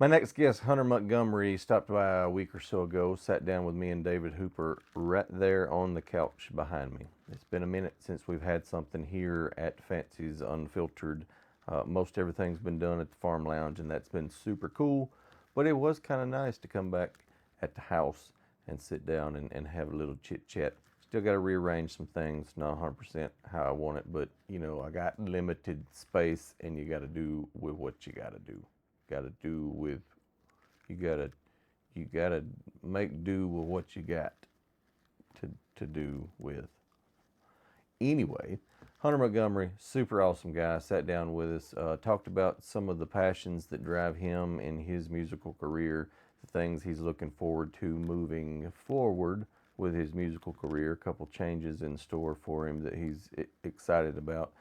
My next guest, Hunter Montgomery, stopped by a week or so ago, sat down with me and David Hooper right there on the couch behind me. It's been a minute since we've had something here at Fancy's Unfiltered. Most everything's been done at the Farm Lounge, and that's been super cool, but it was kind of nice to come back at the house and sit down and have a little chit chat. Still got to rearrange some things, not 100% how I want it, but you know, I got limited space, and you got to do with what you got to do. You gotta make do with what you got to do with. Anyway, Hunter Montgomery, super awesome guy, sat down with us, talked about some of the passions that drive him in his musical career, the things he's looking forward to moving forward with his musical career, a couple changes in store for him that he's excited about.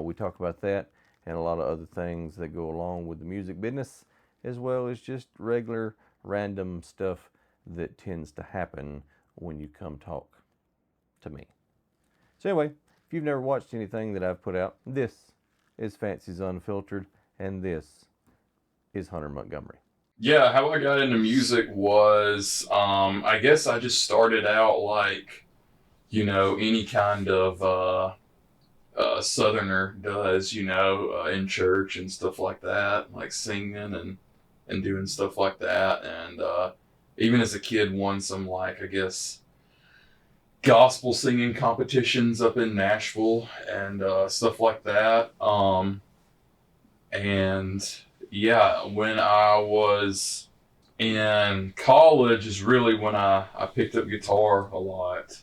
We talk about that and a lot of other things that go along with the music business, as well as just regular random stuff that tends to happen when you come talk to me. So anyway, if you've never watched anything that I've put out, this is Fancy's Unfiltered, and this is Hunter Montgomery. Yeah, how I got into music was, I guess I just started out like, any kind of Southerner does, in church and stuff like that, like singing and doing stuff like that. And even as a kid, won some, like, I guess, gospel singing competitions up in Nashville and stuff like that. And yeah, when I was in college is really when I picked up guitar a lot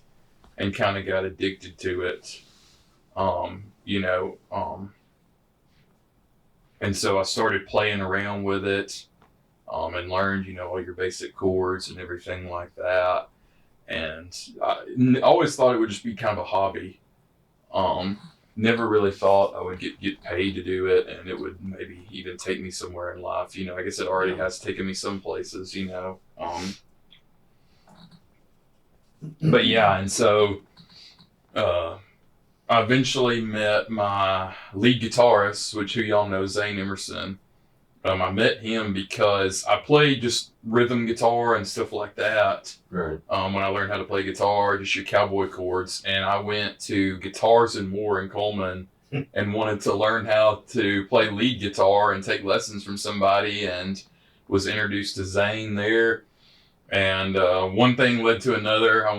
and kind of got addicted to it. And so I started playing around with it, and learned, all your basic chords and everything like that. And I always thought it would just be kind of a hobby. Never really thought I would get paid to do it, and it would maybe even take me somewhere in life. I guess it already has taken me some places, But yeah, and so I eventually met my lead guitarist, who y'all know, Zane Emerson. I met him because I played just rhythm guitar and stuff like that. Right. When I learned how to play guitar, just your cowboy chords. And I went to Guitars and More in Coleman and wanted to learn how to play lead guitar and take lessons from somebody, and was introduced to Zane there. And one thing led to another. I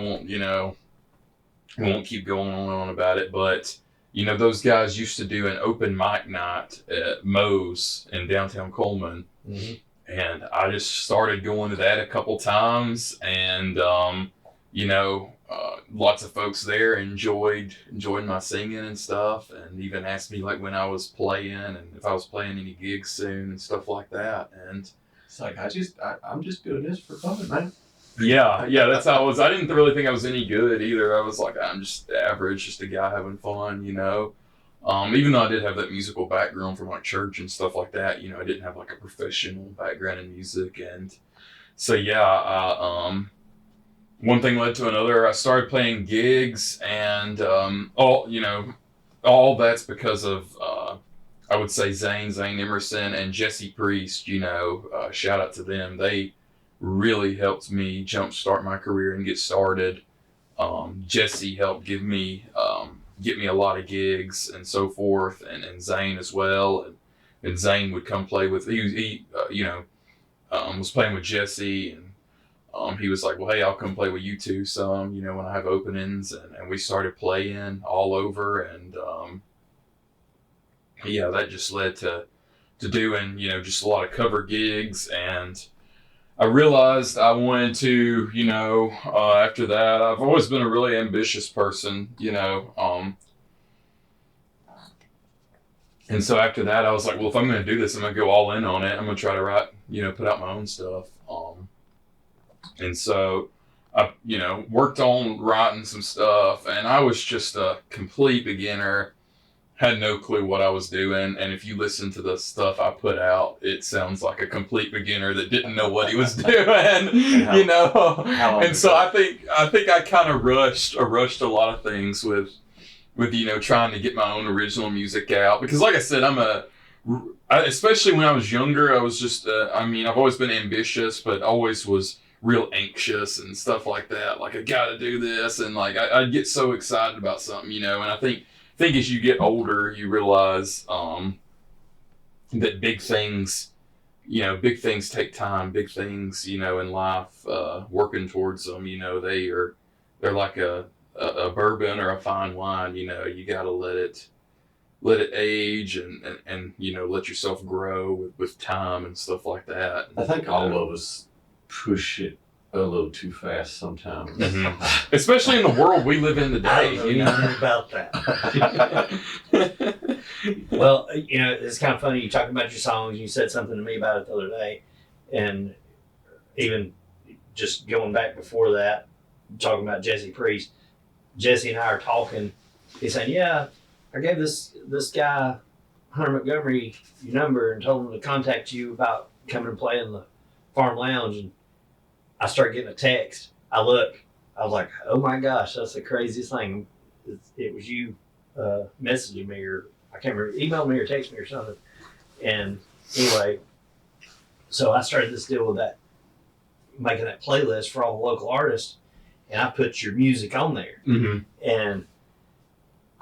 won't keep going on and on about it, but those guys used to do an open mic night at Moe's in downtown Coleman. Mm-hmm. And I just started going to that a couple times, and lots of folks there enjoyed my singing and stuff, and even asked me like when I was playing and if I was playing any gigs soon and stuff like that. And it's like I'm just doing this for fun, man. Yeah, that's how I was. I didn't really think I was any good either. I was like, I'm just average, just a guy having fun, Even though I did have that musical background from like church and stuff like that, I didn't have like a professional background in music. And so, yeah, one thing led to another. I started playing gigs, and all that's because of, I would say, Zane Emerson and Jesse Priest, shout out to them. They really helped me jumpstart my career and get started. Jesse helped get me a lot of gigs and so forth, and Zane as well. And Zane would come play with, he was playing with Jesse, and he was like, well, hey, I'll come play with you two some, when I have openings. And we started playing all over, and that just led to doing, just a lot of cover gigs. And I realized I wanted to, after that, I've always been a really ambitious person, and so after that, I was like, well, if I'm going to do this, I'm going to go all in on it. I'm going to try to write, put out my own stuff. And so I, worked on writing some stuff, and I was just a complete beginner. Had no clue what I was doing, and if you listen to the stuff I put out, it sounds like a complete beginner that didn't know what he was doing, And so I think I kind of rushed a lot of things with trying to get my own original music out, because like I said, especially when I was younger, I was just, I've always been ambitious, but always was real anxious and stuff like that. Like, I gotta do this. And like, I'd get so excited about something, and I think as you get older, you realize, that big things take time, big things, in life, working towards them, they're like a bourbon or a fine wine, you gotta let it age and let yourself grow with time and stuff like that. I think all of us push it a little too fast sometimes. Mm-hmm. Especially in the world we live in today. I don't know anything about that. Well, it's kind of funny. You talking about your songs. You said something to me about it the other day, and even just going back before that, talking about Jesse Priest. Jesse and I are talking. He's saying, "Yeah, I gave this guy Hunter Montgomery your number and told him to contact you about coming and playing the Farm Lounge." And I started getting a text. I was like, "Oh my gosh, that's the craziest thing." It was you messaging me, or I can't remember, emailed me or text me or something. And anyway, so I started this deal with that, making that playlist for all the local artists, and I put your music on there. Mm-hmm. And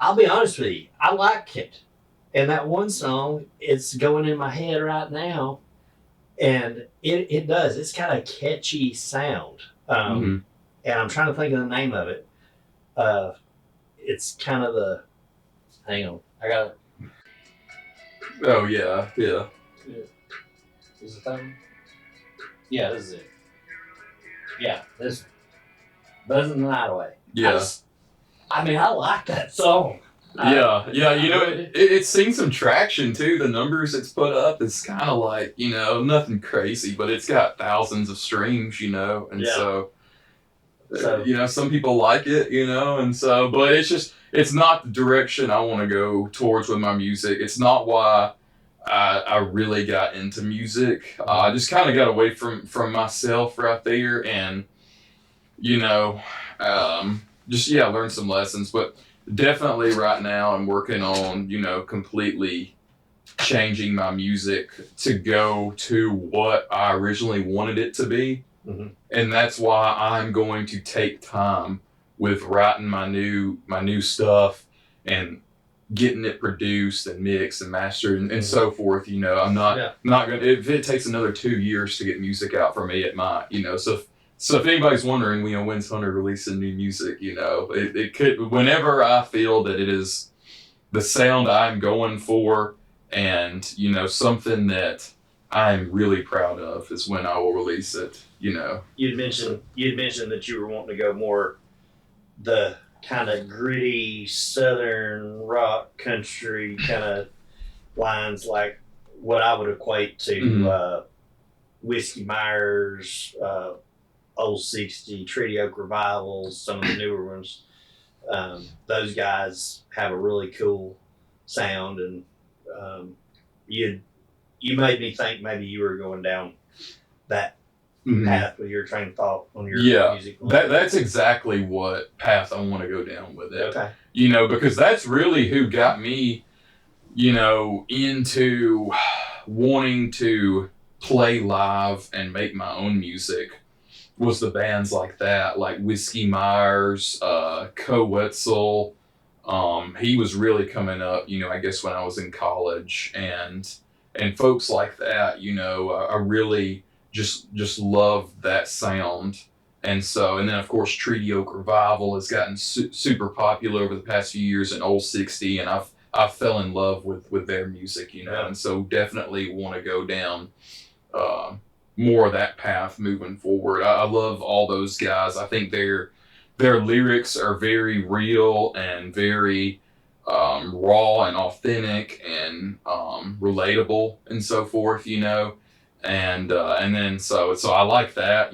I'll be honest with you, I like it. And that one song, it's going in my head right now, and it does. It's got a catchy sound. And I'm trying to think of the name of it. It's kind of hang on, I got it. Oh, yeah. Is it that one? Yeah, this is it. Yeah, this Buzzing the Night Away. Yeah. I like that song. Yeah, it's seen some traction too. The numbers it's put up, it's kind of like, nothing crazy, but it's got thousands of streams, and so some people like it, and so, but it's not the direction I want to go towards with my music. It's not why I really got into music. I just kind of got away from myself right there, and learned some lessons, but definitely right now I'm working on, completely changing my music to go to what I originally wanted it to be. Mm-hmm. And that's why I'm going to take time with writing my new stuff and getting it produced and mixed and mastered and so forth. I'm not gonna, if it takes another 2 years to get music out for me, it might, So if anybody's wondering, when's Hunter releasing new music, it could, whenever I feel that it is the sound I'm going for and, something that I'm really proud of is when I will release it, You'd mentioned that you were wanting to go more the kind of gritty southern rock country kind of lines, like what I would equate to Whiskey Myers, Old 60, Treaty Oak Revivals, some of the newer ones. Those guys have a really cool sound, and you made me think maybe you were going down that path with your train of thought on your music. That's exactly what path I want to go down with it. Okay. Because that's really who got me, into wanting to play live and make my own music. Was the bands like that, like Whiskey Myers, Co Wetzel. He was really coming up, I guess when I was in college, and folks like that, I really just loved that sound. And then of course Treaty Oak Revival has gotten super popular over the past few years, and Old 60, and I fell in love with their music, and so definitely want to go down more of that path moving forward. I love all those guys. I think their lyrics are very real and very raw and authentic and relatable and so forth, and then so I like that,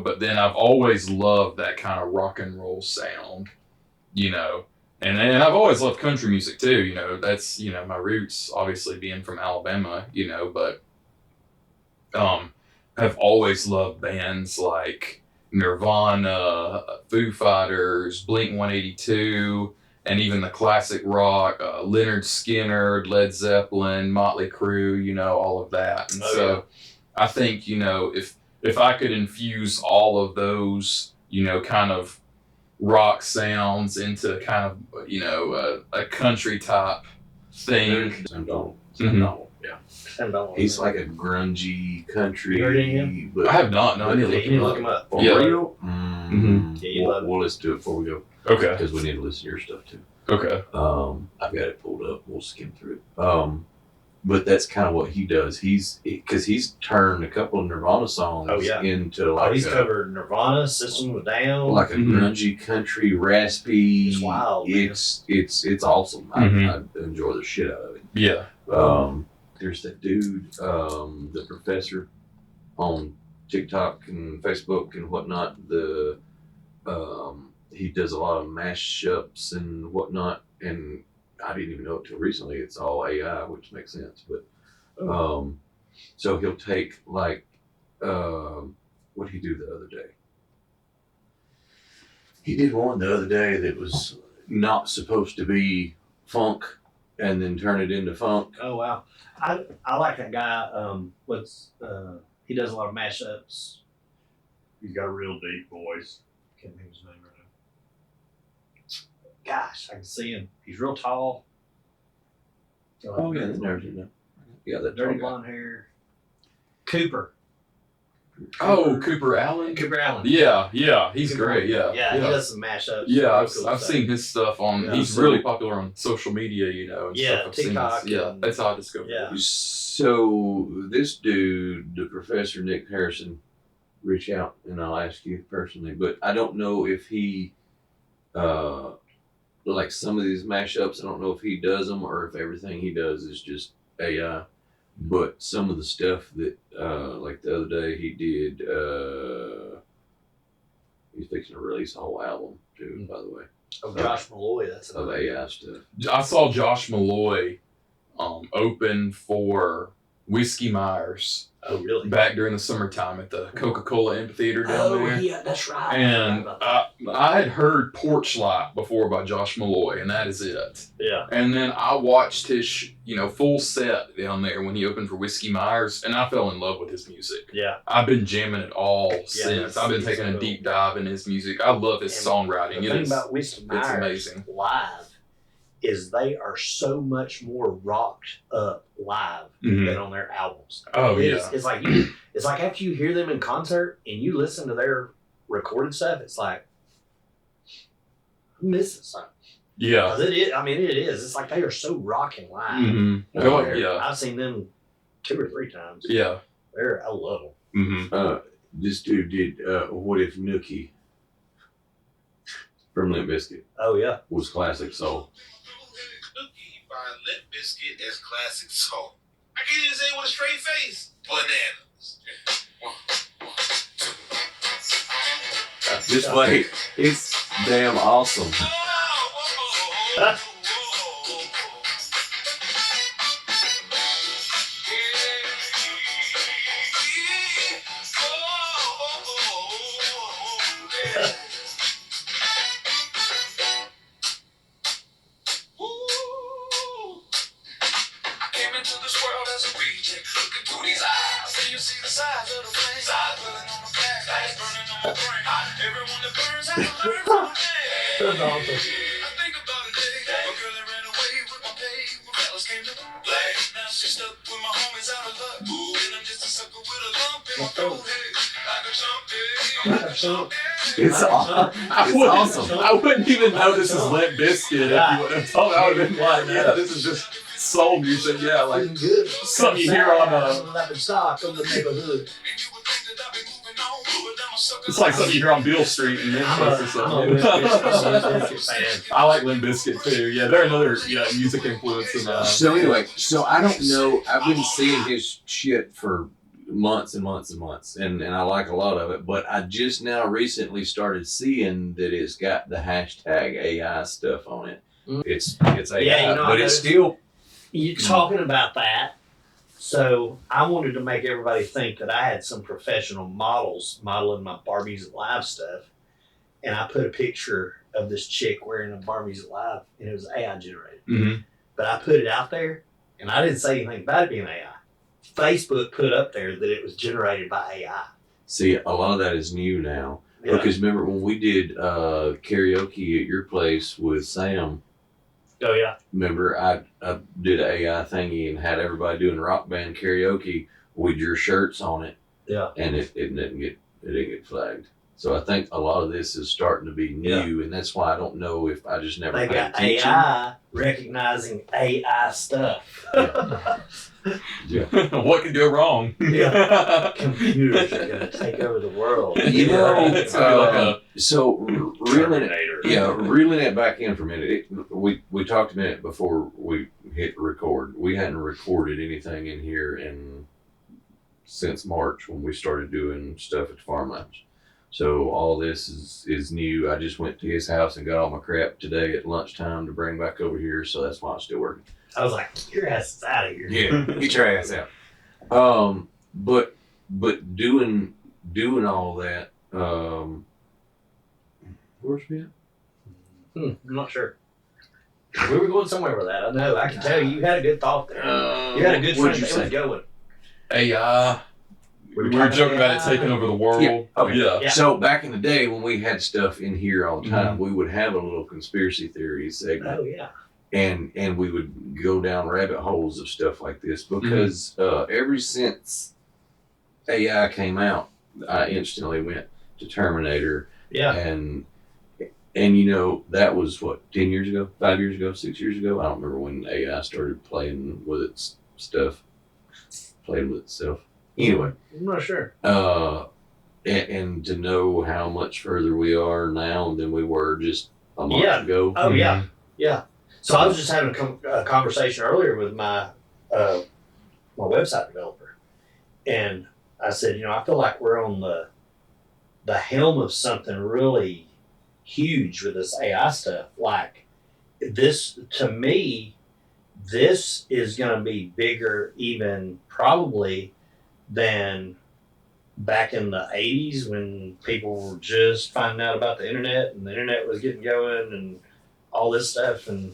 but then I've always loved that kind of rock and roll sound, and I've always loved country music too, that's, my roots obviously being from Alabama, but I've always loved bands like Nirvana, Foo Fighters, Blink-182, and even the classic rock, Leonard Skinner, Led Zeppelin, Motley Crue, you know, all of that. And so I think, you know, if I could infuse all of those, you know, kind of rock sounds into kind of, you know, a country type thing. Standout. Mhm. Yeah. He's like a grungy country. You heard any of him? But I have not. No, I need to You need to look him up. For Yeah. real? Mhm. Yeah, you love it. We'll listen to it before we go Okay. because we need to listen to your stuff too. Okay. I've got it pulled up. We'll skim through it. But that's kind of what he does. He's turned a couple of Nirvana songs into like he's covered Nirvana, System of a Down. like a grungy country raspy. It's wild, man. It's awesome. I enjoy the shit out of it. Yeah. There's that dude, the professor on TikTok and Facebook and whatnot. He does a lot of mashups and whatnot, and I didn't even know it till recently. It's all AI, which makes sense. But so he'll take like what did he do the other day? He did one the other day that was not supposed to be funk, and then turn it into funk. Oh wow, I like that guy. He does a lot of mashups. He's got a real deep voice. Can't think of his name right now. Gosh, I can see him. He's real tall. Oh yeah, that dirty blonde hair. Cooper. Oh, Cooper Allen. Cooper Allen. Yeah, he's Cooper great. Allen. Yeah, He does some mashups. Yeah, Real I've stuff. seen his stuff on. Yeah, he's so- really popular on social media, you know. And Yeah, stuff. I've seen TikTok his- Yeah, and- that's how I discovered. Yeah. it. So this dude, the professor Nick Harrison, reach out and I'll ask you personally. But I don't know if he, like some of these mashups, I don't know if he does them or if everything he does is just AI. But some of the stuff that, like the other day, he did. He's fixing to release a whole album too, by the way, Oh, Josh Malloy. That's of AI stuff. I saw Josh Malloy open for Whiskey Myers Oh, really? back during the summertime at the Coca-Cola amphitheater down there. Yeah, that's right. And I had heard Porch Light before by Josh Malloy, and that is it. Yeah. And then I watched his, full set down there when he opened for Whiskey Myers, and I fell in love with his music. Yeah. I've been jamming it all since. I've been he's taking a cool. deep dive in his music. I love his And songwriting. The It thing is. about Whiskey Myers amazing. live is they are so much more rocked up live Mhm. than on their albums. Oh, It's- yeah. It's like it's like after you hear them in concert and you listen to their recorded stuff, it's like I'm missing something. Yeah. 'Cause it is. I mean, it is. It's like they are so rocking live. Mm-hmm. Yeah. I've seen them 2 or 3 times. Yeah. I love them. Mm-hmm. This dude did What If Nookie from Limp Bizkit Oh yeah. was classic soul. Cookie by Limp Bizkit as classic soul. I can't even say it with a straight face. Bananas. Just wait, it's damn awesome. Came into this world as a reject. Looking through these eyes, and you see the size of the flame. Size burning on the back, flames burning on the brain. Everyone that burns has to learn from the pain. That's awesome. I think about a day, a girl that ran away with my pay. When fellas came to play, now she's stuck with my homies out of luck. Ooh, and I'm just a sucker with a lump in my throat. Hey, like a chump, hey, like a chump, hey. It's awesome. I wouldn't even know this is Limp Bizkit if you would have told me. I would have been like, yeah, this is just soul music. Yeah, like Good. something you hear on stock of the neighborhood. it's like something you hear on Beale Street in Memphis or I'm a something. Limp Bizkit fan. I like Limp Bizkit too. Yeah, they're another music influence. And, So anyway, I don't know. I've been seeing his shit for months and months and months, and I like a lot of it. But I just now recently started seeing that it's got the hashtag AI stuff on it. Mm. It's AI, Yeah, but it's still. You talking about that? So I wanted to make everybody think that I had some professional models modeling my Barbies live stuff, and I put a picture of this chick wearing a Bar Music Live, and it was AI generated. Mm-hmm. But I put it out there, and I didn't say anything about it being AI. Facebook put up there that it was generated by AI. See, a lot of that is new now. Yeah. Because remember when we did karaoke at your place with Sam, Oh yeah. remember I did an AI thingy and had everybody doing rock band karaoke with your shirts on it. Yeah. And it didn't get flagged. So I think a lot of this is starting to be new, and that's why I don't know if I just never They paid got attention. AI recognizing AI stuff. Yeah. What could go wrong? Yeah. Computers are gonna take over the world. You know, It's gonna be like So reeling it, Terminator. reeling it back in for a minute. We talked a minute before we hit record. We hadn't recorded anything in here since March when we started doing stuff at the farm lounge. So all this is new. I just went to his house and got all my crap today at lunchtime to bring back over here. So that's why I'm still working. I was like, your ass is out of here. Yeah, get your ass out. But doing all that. Where's we at? I'm not sure. We were going somewhere with that. I know. I can tell you had a good thought there. You had a good what'd friend you that say? was going. AI. We were joking about it taking over the world. Yeah. Okay. Yeah. So back in the day when we had stuff in here all the time, we would have a little conspiracy theory segment, Oh yeah. and we would go down rabbit holes of stuff like this because ever since AI came out, I instantly went to Terminator, Yeah. and you know that was what 10 years ago, 5 years ago, 6 years ago. I don't remember when AI started playing with its stuff, playing with itself. Anyway. I'm not sure. And to know how much further we are now than we were just a month ago. Oh yeah. Yeah. So I was just having a conversation earlier with my website developer, and I said, you know, I feel like we're on the helm of something really huge with this AI stuff. Like this, to me, this is going to be bigger, even probably than back in the 80s when people were just finding out about the internet and the internet was getting going and all this stuff. And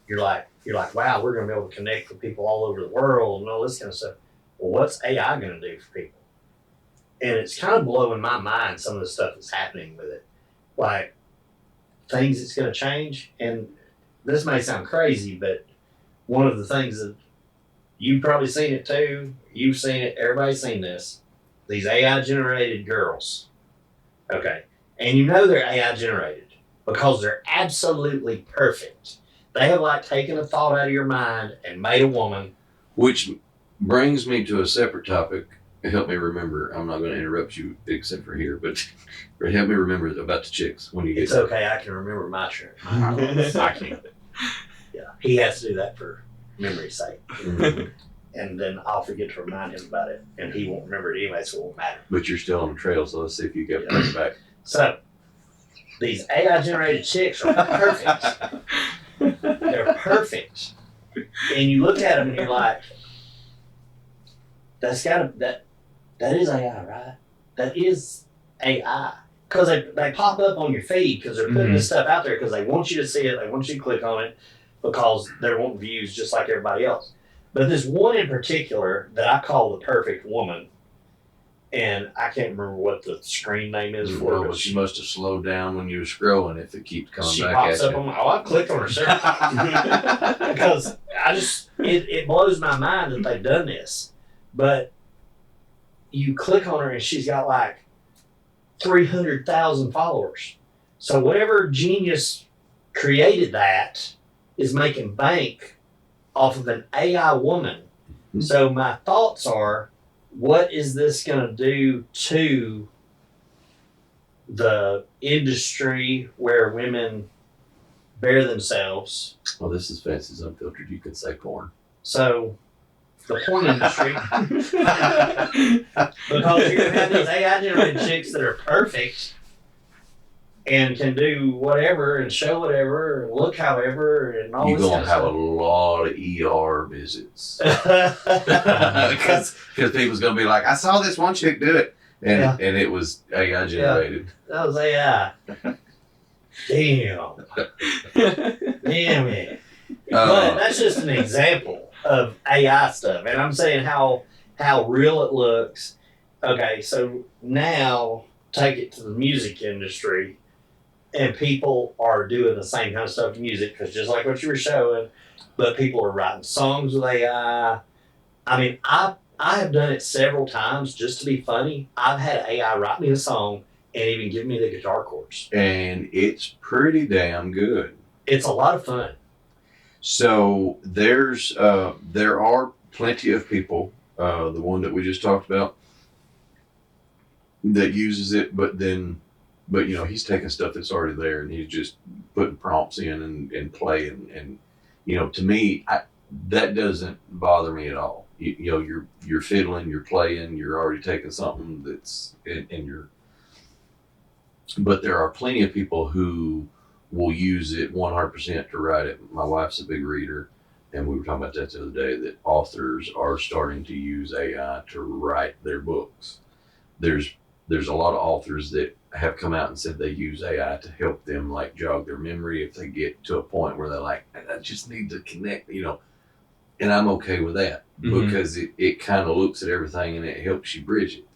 you're like, wow, we're going to be able to connect with people all over the world and all this kind of stuff. Well, what's AI going to do for people? And it's kind of blowing my mind, some of the stuff that's happening with it. Like things that's going to change. And this may sound crazy, but one of the things that you've probably seen it too, you've seen it, everybody's seen this, these AI generated girls. Okay. And you know they're AI generated because they're absolutely perfect. They have like taken a thought out of your mind and made a woman. Which brings me to a separate topic. Help me remember. I'm not going to interrupt you except for here, but help me remember about the chicks when you get It's okay, I can remember my shirt. I can't. Yeah. He has to do that for memory's sake. Mhm. And then I'll forget to remind him about it, and he won't remember it anyway, so it won't matter. But you're still on the trail, so let's see if you get it back. So, these AI generated chicks are perfect. They're perfect. And you look at them and you're like, that is AI, right? That is AI. Because they pop up on your feed because they're putting this stuff out there because they want you to see it, they want you to click on it because they're wanting views just like everybody else. But there's one in particular that I call the perfect woman, and I can't remember what the screen name is for Well, it. but she must have slowed down when you were scrolling if it keeps coming She back pops at up you. on my, I clicked on her several because it blows my mind that they've done this. But you click on her and she's got like 300,000 followers. So whatever genius created that is making bank off of an AI woman. Mm-hmm. So my thoughts are, what is this going to do to the industry where women bear themselves? Well, this is Fancy's Unfiltered. You could say porn. So the porn industry, because you're going to have these AI generated chicks that are perfect and can do whatever and show whatever and look however and all You're this going kind to have a of lot of ER visits. stuff. Because people's going to be like, I saw this one chick do it. and it was AI generated. That was AI. Damn. Damn it. But that's just an example of AI stuff. And I'm saying how real it looks. Okay, so now take it to the music industry, and people are doing the same kind of stuff to music, because just like what you were showing, but people are writing songs with AI. I mean, I have done it several times just to be funny. I've had AI write me a song and even give me the guitar chords. And it's pretty damn good. It's a lot of fun. So there are plenty of people, the one that we just talked about, that uses it, but he's taking stuff that's already there and he's just putting prompts in and playing, and to me, that doesn't bother me at all. You're fiddling, you're playing, you're already taking something that's in your. But there are plenty of people who will use it 100% to write it. My wife's a big reader, and we were talking about that the other day, that authors are starting to use AI to write their books. There's a lot of authors that have come out and said they use AI to help them like jog their memory if they get to a point where they're like, I just need to connect, and I'm okay with that because it kind of looks at everything and it helps you bridge it.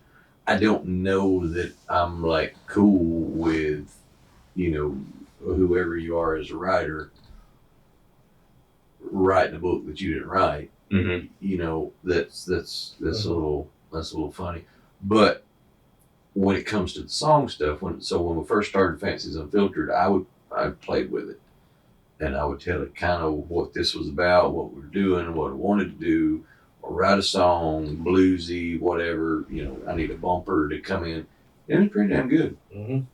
I don't know that I'm like cool with, whoever you are as a writer, writing a book that you didn't write. That's a little funny. But when it comes to the song stuff, when we first started Fancy's Unfiltered, I played with it, and I would tell it kind of what this was about, what we're doing, what I wanted to do, or write a song, bluesy, whatever. I need a bumper to come in, and it's pretty damn good. And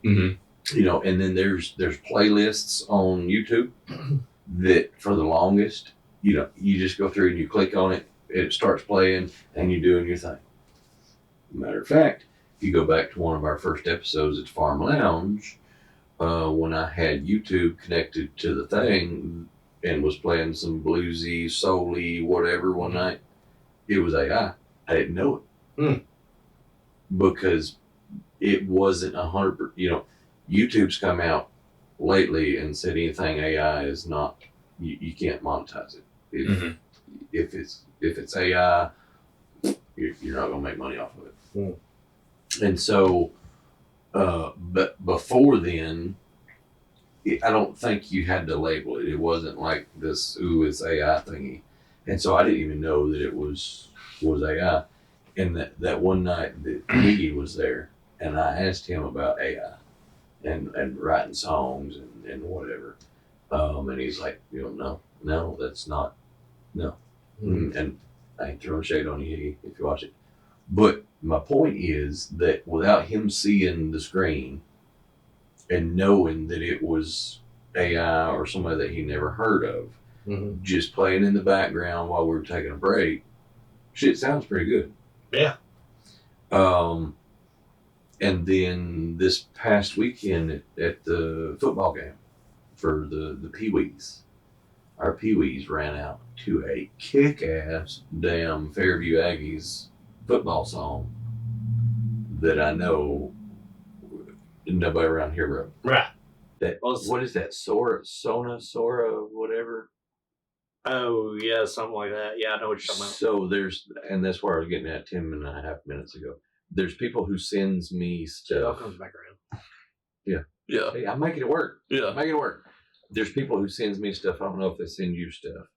then there's playlists on YouTube that for the longest, you just go through and you click on it, it starts playing, and you're doing your thing. Matter of fact, if you go back to one of our first episodes at Farm Lounge, when I had YouTube connected to the thing and was playing some bluesy, soul-y, whatever one night, it was AI. I didn't know it. Because it wasn't 100%. YouTube's come out lately and said anything AI is not, you can't monetize it. If it's AI, you're not going to make money off of it. And so, but before then, I don't think you had to label it. It wasn't like this, it's AI thingy. And so I didn't even know that it was AI. And that one night that he was there, and I asked him about AI and writing songs and whatever. And he's like, no, that's not, no. And I ain't throwing shade on you if you watch it. But my point is that without him seeing the screen and knowing that it was AI or somebody that he never heard of, just playing in the background while we were taking a break, shit sounds pretty good. Yeah. And then this past weekend at the football game for the Pee-wees, our Pee-wees ran out to a kick-ass damn Fairview Aggies football song that I know nobody around here wrote. Right. What is that? Sora, whatever. Oh yeah, something like that. Yeah, I know what you're talking about. So and that's where I was getting at 10.5 minutes ago. There's people who sends me stuff. It all comes back around. Yeah. Hey, I'm making it work. Yeah. I'm making it work. There's people who sends me stuff. I don't know if they send you stuff,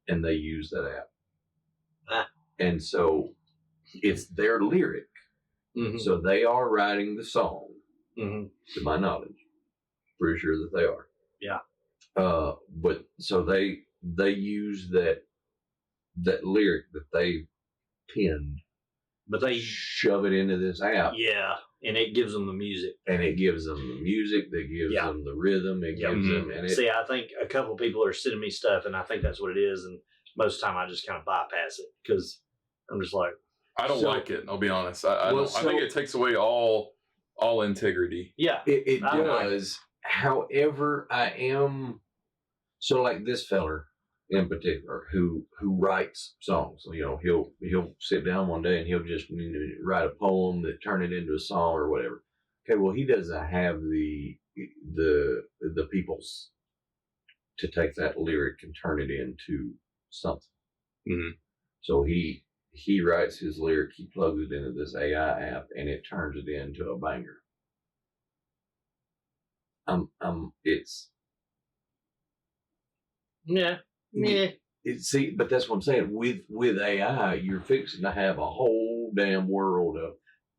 and they use that app. And so it's their lyric. So they are writing the song, to my knowledge. Pretty sure that they are. Yeah. But so they use that lyric that they penned, but they shove it into this app. Yeah, and it gives them the music. And it gives them the music, that gives them the rhythm, it gives them. And see, I think a couple of people are sending me stuff, and I think that's what it is. And most of the time, I just kind of bypass it because I'm just like, I don't like it. I'll be honest. I think it takes away all integrity. Yeah, it does. However, I am so like this feller. in particular who writes songs. You know, he'll sit down one day and he'll just write a poem that turn it into a song or whatever. Okay, well, he doesn't have the peoples to take that lyric and turn it into something. Mm-hmm. So he writes his lyric, he plugs it into this AI app, and it turns it into a banger. It's yeah. See, but that's what I'm saying. With AI, you're fixing to have a whole damn world of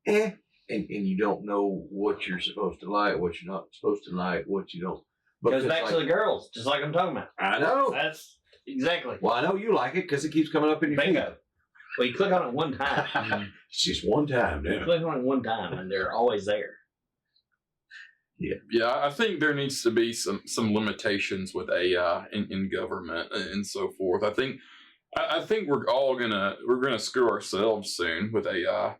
and you don't know what you're supposed to like, what you're not supposed to like, what you don't. Goes back to the girls, just like I'm talking about. I know. That's exactly. Well, I know you like it because it keeps coming up in your feed. Bingo. Well, you click on it one time. It's just one time, You now. click on it one time, and they're always there. Yeah, I think there needs to be some limitations with AI in government and so forth. I think we're gonna screw ourselves soon with AI.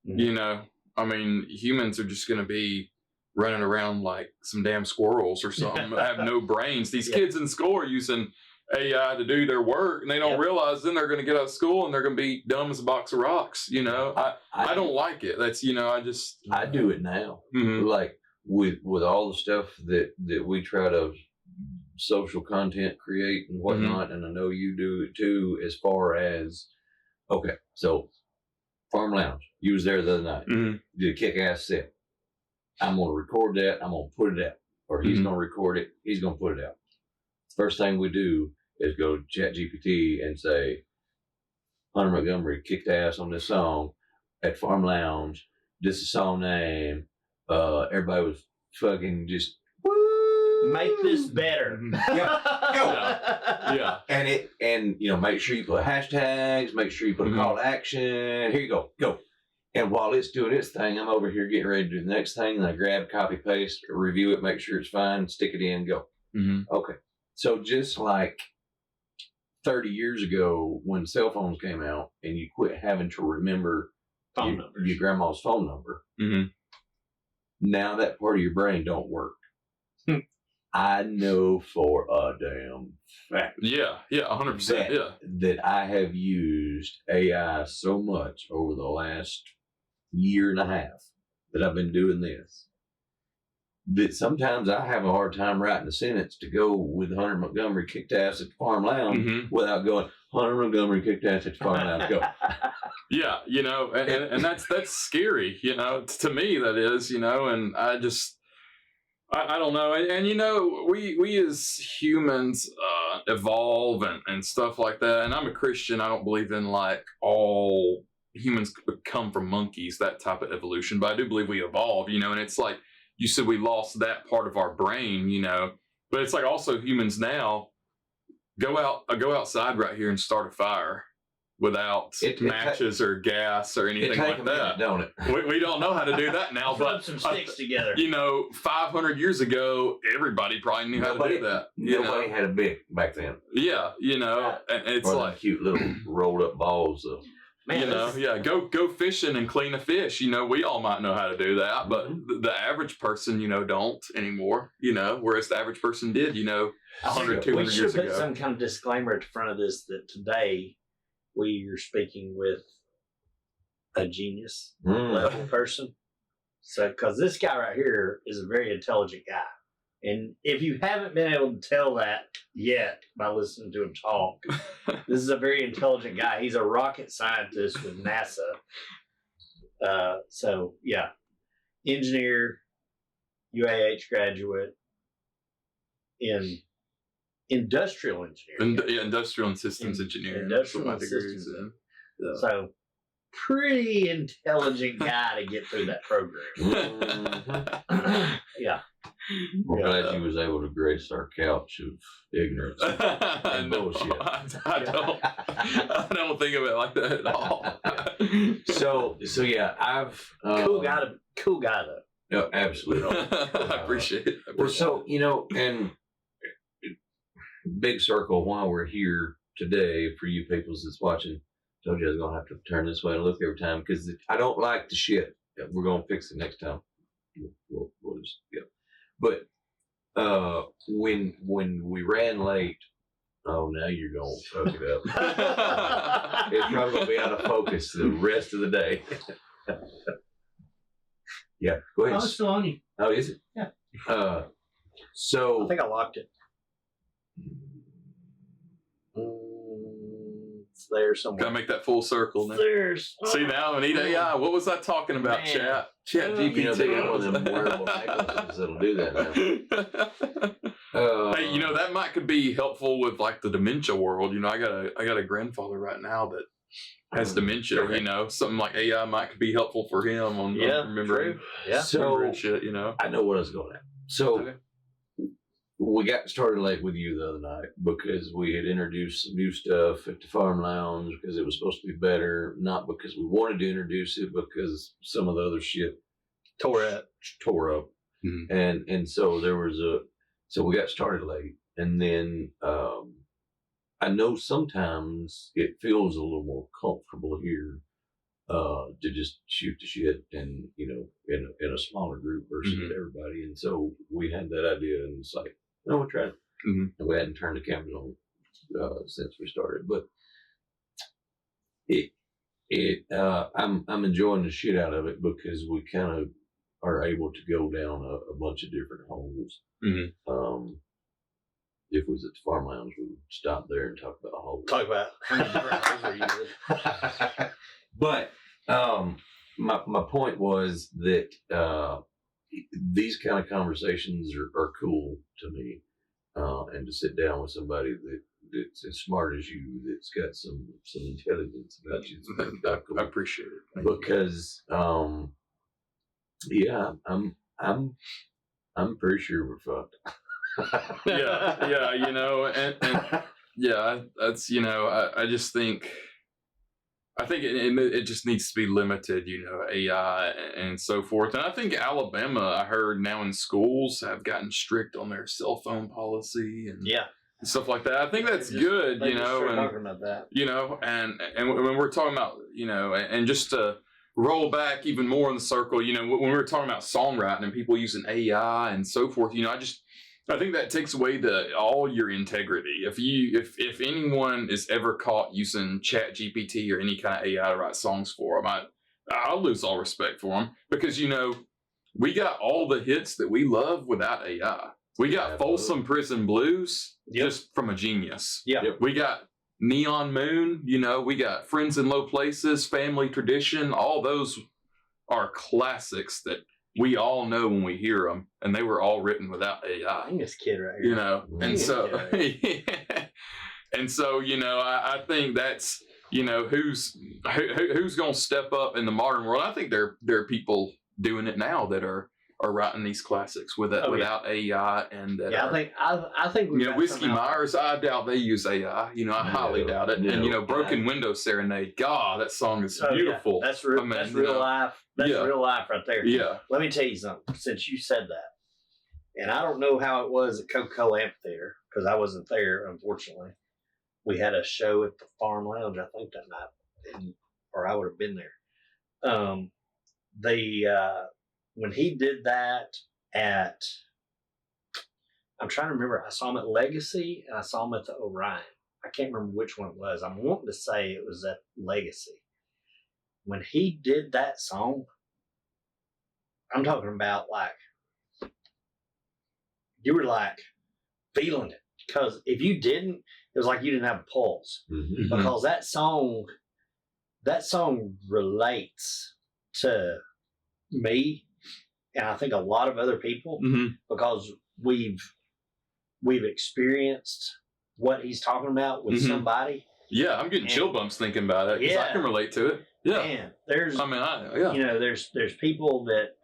Mm-hmm. You know, I mean, humans are just gonna be running around like some damn squirrels or something. Have no brains. These kids in school are using AI to do their work, and they don't realize then they're going to get out of school and they're going to be dumb as a box of rocks. You know, I don't like it. That's I do it now. Mm-hmm. Like with all the stuff that we try to social content create and whatnot, Mm-hmm. and I know you do it too. As far as okay, so Farm Lounge, you was there the other night. Mm-hmm. Did a kick-ass set. I'm going to record that. I'm going to put it out, or he's Mm-hmm. going to record it. He's going to put it out. First thing we do is go to ChatGPT and say, Hunter Montgomery kicked ass on this song at Farm Lounge. This is song name. Everybody was fucking just woo! Make this better. Yeah. And make sure you put hashtags, make sure you put a call to action. Here you go. And while it's doing its thing, I'm over here getting ready to do the next thing. And I grab, copy, paste, review it, make sure it's fine, stick it in, go. Mm-hmm. Okay. So just like 30 years ago when cell phones came out and you quit having to remember your grandma's phone number, Mm-hmm. now that part of your brain don't work. I know for a damn fact. Yeah, 100%. That I have used AI so much over the last year and a half that I've been doing this, that sometimes I have a hard time writing a sentence to go with Hunter Montgomery kicked ass at the Farm Lounge Mm-hmm. without going, Hunter Montgomery kicked ass at the Farm Lounge. Go. Yeah, and that's scary, to me that is, and I don't know. And we as humans evolve and stuff like that. And I'm a Christian. I don't believe in like all humans come from monkeys, that type of evolution. But I do believe we evolve, and it's like you said, we lost that part of our brain, But it's like also humans now go outside right here and start a fire without matches or gas or anything like that. Don't it? We don't know how to do that now, but Put some sticks together. 500 years ago, everybody probably knew how to do that. Nobody had a big back then. Yeah, and it's or like cute little rolled up balls of. Man, go fishing and clean a fish. We all might know how to do that, but the average person, don't anymore. Whereas the average person did, 100, 200 we years should put ago. some kind of disclaimer at the front of this that today we are speaking with a genius level person. So, because this guy right here is a very intelligent guy. And if you haven't been able to tell that yet by listening to him talk, this is a very intelligent guy. He's a rocket scientist with NASA. Engineer, UAH graduate in industrial engineering. Industrial and systems engineering. Industrial my and degree is systems. in. So, pretty intelligent guy to get through that program. Yeah. We're glad you was able to grace our couch of ignorance and bullshit. I don't think of it like that at all. So yeah, I've Cool guy though. No, absolutely. I appreciate it. Well, so and big circle while we're here today for you people that's watching. Told you I was gonna have to turn this way and look every time because I don't like the shit. We're gonna fix it next time. We'll just But when we ran late Oh, now you're going to fuck it up. It's probably going to be out of focus the rest of the day. Yeah, go ahead. Oh, it's still on you. Oh, is it? Yeah. So I think I locked it. It's there somewhere. Gotta make that full circle now. There's. See now, I need AI. What was I talking about, Man. Chat GPT. you know, they got one of them wearable necklaces that'll do that now. Hey, you know that could be helpful with like the dementia world. You know, I got a grandfather right now that has dementia. Okay. You know, something like AI could be helpful for him on remembering, true. Yeah. remembering shit. You know, I know what I was going at. So Okay. we got started late with you the other night because we had introduced some new stuff at the Farm Lounge because it was supposed to be better, not because we wanted to introduce it, because some of the other shit Tore it. tore up. Mhm. And so there was so we got started late, and then I know sometimes it feels a little more comfortable here to just shoot the shit and, you know, in a smaller group versus everybody. And so we had that idea, and it's like, no, we'll try it. And we hadn't turned the cameras on since we started, but I'm enjoying the shit out of it because we kind of are able to go down a bunch of different holes. If we was at the Farm Lounge, we would stop there and talk about holes. Talk about how many different holes are using. But my point was that these kind of conversations are cool to me, and to sit down with somebody that's as smart as you, that's got some intelligence about you. I appreciate it. Because yeah, I'm pretty sure we're fucked. yeah, you know, and yeah, that's, you know, I just think, it just needs to be limited, you know, AI and so forth. And I think Alabama, I heard now in schools have gotten strict on their cell phone policy and stuff like that. I think that's good, you know, and talking about that. you know, and when we're talking about, you know, and just to roll back even more in the circle, you know, when we were talking about songwriting and people using AI and so forth, you know, I think that takes away all your integrity. If anyone is ever caught using Chat GPT or any kind of AI to write songs for them, I'll lose all respect for them, because, you know, we got all the hits that we love without AI. We got Folsom Prison Blues just from a genius. Yeah. We got Neon Moon, you know, we got Friends in Low Places, Family Tradition. All those are classics that we all know when we hear them, and they were all written without AI. I'm this kid right here. You know, and so, and so, you know, I think that's, you know, who's going to step up in the modern world. I think there are people doing it now that are writing these classics without AI, and that I think you know, Whiskey Myers. I doubt they use AI. You know, I highly doubt it. And you know, Broken Window Serenade. God, that song is beautiful. Yeah. That's real. That's real life. That's real life right there. Yeah. Let me tell you something. Since you said that, and I don't know how it was at Coca-Cola Amphitheater because I wasn't there, unfortunately. We had a show at the Farm Lounge, I think, that night, or I would have been there. When he did that at, I'm trying to remember, I saw him at Legacy and I saw him at the Orion. I can't remember which one it was. I'm wanting to say it was at Legacy. When he did that song, I'm talking about like, you were like feeling it. Because if you didn't, it was like you didn't have a pulse. Mm-hmm. Because that song relates to me, and I think a lot of other people, because we've experienced what he's talking about with somebody. Yeah, I'm getting chill bumps thinking about it because I can relate to it. Yeah, man, there's you know, there's people that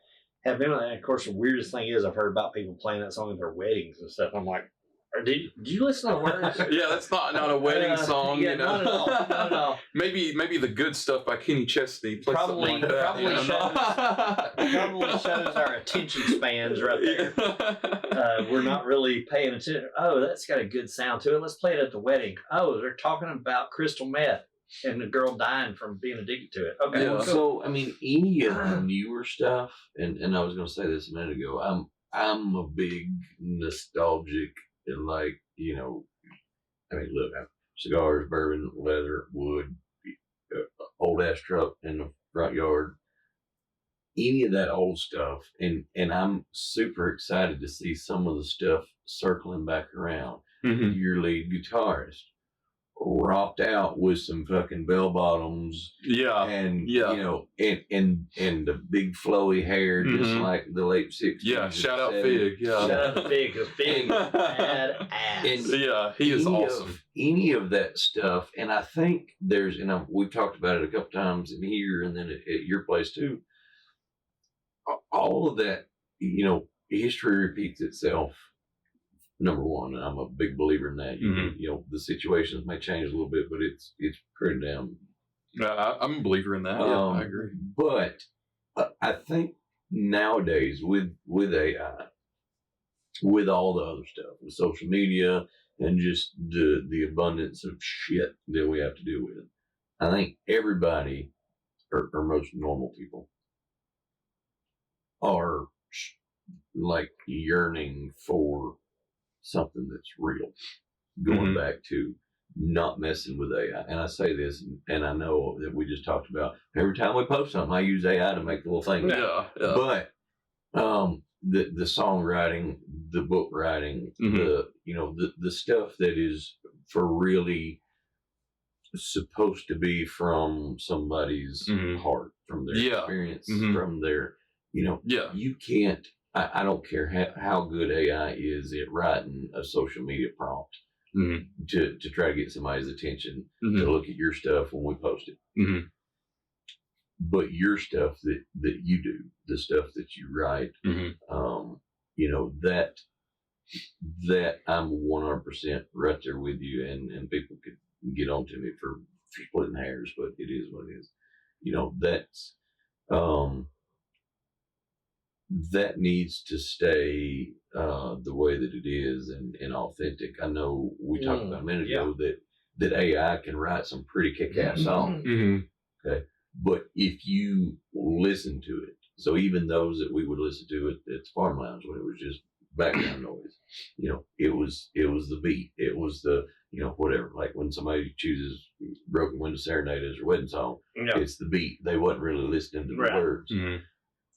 have been, and of course the weirdest thing is I've heard about people playing that song at their weddings and stuff. I'm like, did you listen to the words? Yeah, that's not a wedding song. Yeah, you know? not at all. Maybe the good stuff by Kenny Chesney. Probably shows our attention spans right there. We're not really paying attention. Oh, that's got a good sound to it. Let's play it at the wedding. Oh, they're talking about crystal meth and the girl dying from being addicted to it. Okay. Yeah. So I mean, any of the newer stuff, and I was going to say this a minute ago. I'm a big nostalgic. And like, you know, I mean, look, cigars, bourbon, leather, wood, old ass truck in the front yard, any of that old stuff. And I'm super excited to see some of the stuff circling back around. Mhm. Your lead guitarist rocked out with some fucking bell bottoms Yeah. and Yeah. you know and the big flowy hair just Mhm. like the late 60s. Yeah. and Shout out 70s. Fig. Yeah. Shout out to Fig, because Fig is badass. And Yeah. He is any awesome. of any of that stuff, and I think there's, and we've talked about it a couple times in here and then at your place too. All of that, you know, history repeats itself. Number one, and I'm a big believer in that. Mhm. You know, the situations may change a little bit, but it's pretty damn. I'm a believer in that. Yeah, I agree. But I think nowadays with AI, with all the other stuff, with social media and just the abundance of shit that we have to deal with, I think everybody, or most normal people, are like yearning for something that's real. Going Mhm. back to not messing with AI. And I say this, and I know that we just talked about every time we post something, I use AI to make the little thing. Yeah. Yeah. But the songwriting, the book writing, the stuff that is for really supposed to be from somebody's Mhm. heart, from their Yeah. experience, Mhm. from their, Yeah. you can't. I don't care how good AI is at writing a social media prompt Mhm. to try to get somebody's attention to Mhm. look at your stuff when we post it. Mhm. But your stuff that you do, the stuff that you write, Mhm. that I'm 100% right there with you, and people could get on to me for splitting hairs, but it is what it is. That's that needs to stay the way that it is and authentic. I know we talked about a minute ago that AI can write some pretty kick-ass songs. Mhm. Okay. But if you listen to it, so even those that we would listen to at the farm lounge when it was just background noise, it was the beat, it was the whatever. Like when somebody chooses "Broken Window Serenade" as their wedding song, it's the beat. They wasn't really listening to the words. Mhm.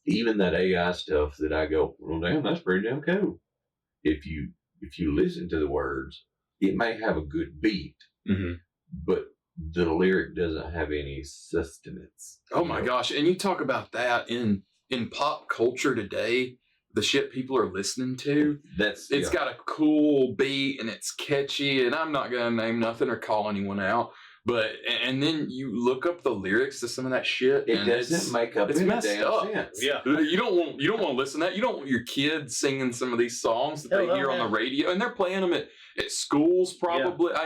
Even that AI stuff that I go, well, damn, that's pretty damn cool. If you listen to the words, it may have a good beat, Mhm. but the lyric doesn't have any sustenance. Oh my gosh! And you talk about that in pop culture today, the shit people are listening to. It's got a cool beat and it's catchy. And I'm not gonna name nothing or call anyone out, but and then you look up the lyrics to some of that shit. It doesn't make up it's any messed damn up. sense. Yeah. You don't want to listen to that. You don't want your kids singing some of these songs that they hear on the radio, and they're playing them at schools probably. Yeah.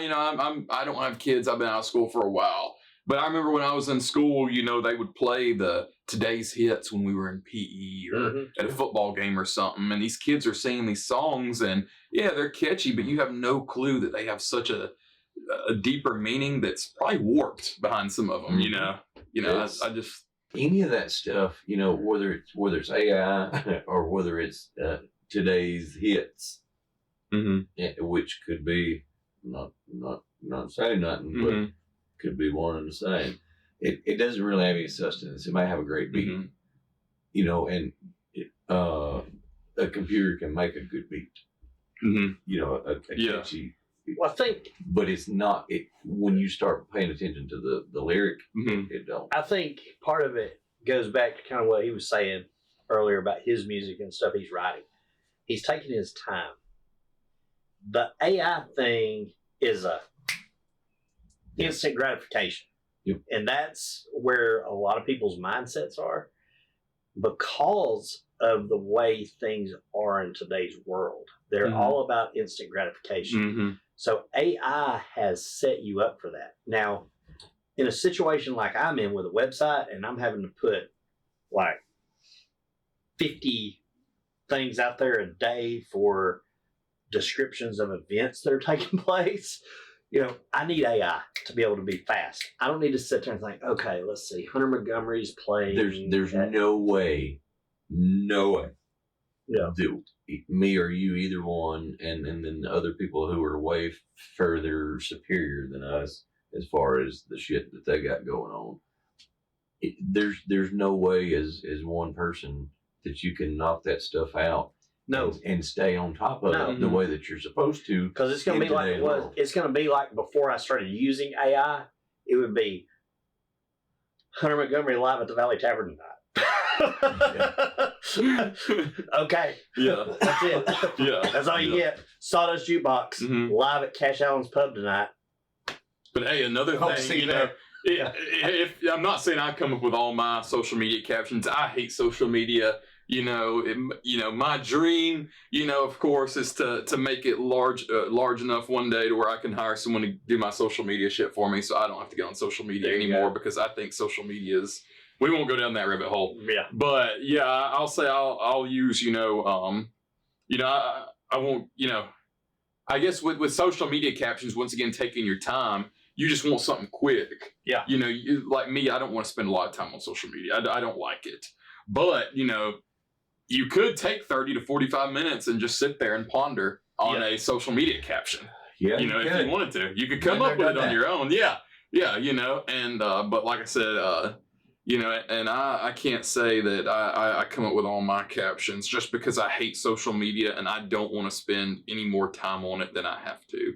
I don't have kids. I've been out of school for a while, but I remember when I was in school, they would play the today's hits when we were in PE or at a football game or something, and these kids are singing these songs, and yeah, they're catchy, but you have no clue that they have such a deeper meaning that's probably warped behind some of them. I just. Any of that stuff, whether it's AI or whether it's today's hits, which could be not saying nothing, but could be one and the same. It doesn't really have any sustenance. It might have a great beat, and a computer can make a good beat. A catchy. Well, I think, but it's not. When you start paying attention to the lyric, it don't. I think part of it goes back to kind of what he was saying earlier about his music and stuff he's writing. He's taking his time. The AI thing is a instant gratification. Yep. And that's where a lot of people's mindsets are because of the way things are in today's world. They're all about instant gratification. So AI has set you up for that. Now, in a situation like I'm in with a website and I'm having to put like 50 things out there a day for descriptions of events that are taking place, I need AI to be able to be fast. I don't need to sit there and think, okay, let's see, Hunter Montgomery's playing. There's no way Yeah. Me or you, either one, and then the other people who are way further superior than us as far as the shit that they got going on. There's no way as one person that you can knock that stuff out. No. And stay on top of it the way that you're supposed to. Because it's going to be like it was. It's going to be like before I started using AI. It would be Hunter Montgomery live at the Valley Tavern tonight. Okay. Yeah. That's it. Yeah. That's all you get. Sawdust Jukebox live at Cash Allen's Pub tonight. But hey, another thing, you know, if I'm not saying I come up with all my social media captions, I hate social media. You know, my dream, you know, of course, is to make it large enough one day to where I can hire someone to do my social media shit for me, so I don't have to get on social media anymore. Because I think social media is. We won't go down that rabbit hole. Yeah. But yeah, I'll say I'll use I won't, you know, I guess with social media captions, once again, taking your time. You just want something quick. Yeah. You know, like me, I don't want to spend a lot of time on social media. I don't like it. But, you know, you could take 30 to 45 minutes and just sit there and ponder on a social media caption. Yeah. You know, if you wanted to. You could come up with it on your own. Yeah. Yeah, you know, and but like I said, you know, and I can't say that I come up with all my captions just because I hate social media and I don't want to spend any more time on it than I have to.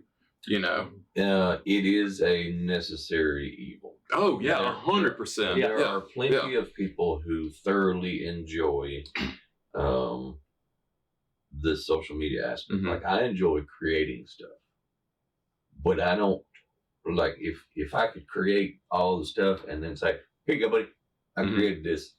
You know, it is a necessary evil. Oh yeah, 100%. There are plenty of people who thoroughly enjoy the social media aspect. Like I enjoy creating stuff, but I don't like if I could create all the stuff and then say, "Here you go, buddy, I created this."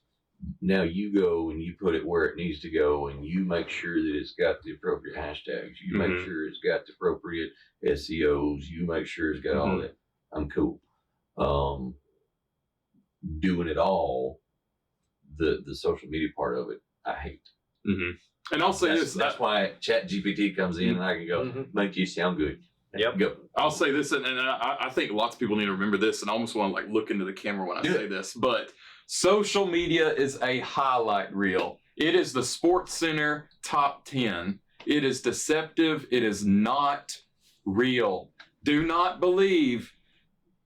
Now you go and you put it where it needs to go, and you make sure that it's got the appropriate hashtags. You make sure it's got the appropriate SEOs. You make sure it's got all that. I'm cool. Doing it all, the social media part of it, I hate. And I'll say this. That's why ChatGPT comes in and I can go, make you sound good. Yep. Go. I'll say this, and I think lots of people need to remember this, and I almost want to like look into the camera when I say this, but social media is a highlight reel. It is the Sports Center top 10. It is deceptive. It is not real. Do not believe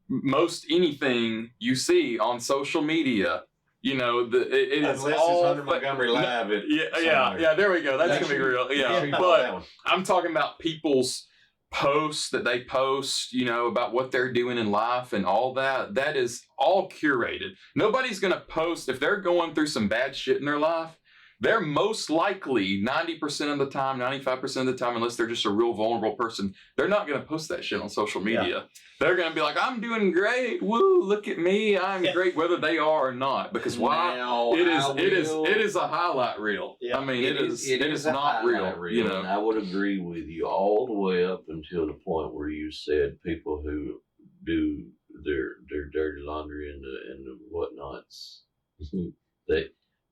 most anything you see on social media. You know, it is all Hunter Montgomery live. Yeah. There we go. That's gonna be real. Yeah, but I'm talking about people's posts that they post, you know, about what they're doing in life and all that. That is all curated. Nobody's going to post if they're going through some bad shit in their life. They're most likely 90% of the time, 95% of the time, unless they're just a real vulnerable person, they're not going to post that shit on social media. Yeah. They're going to be like, I'm doing great. Woo, look at me. I'm great, whether they are or not. Because why? It is a highlight reel. Yeah. I mean, it is not real. You know? And I would agree with you all the way up until the point where you said people who do their dirty laundry and the whatnots,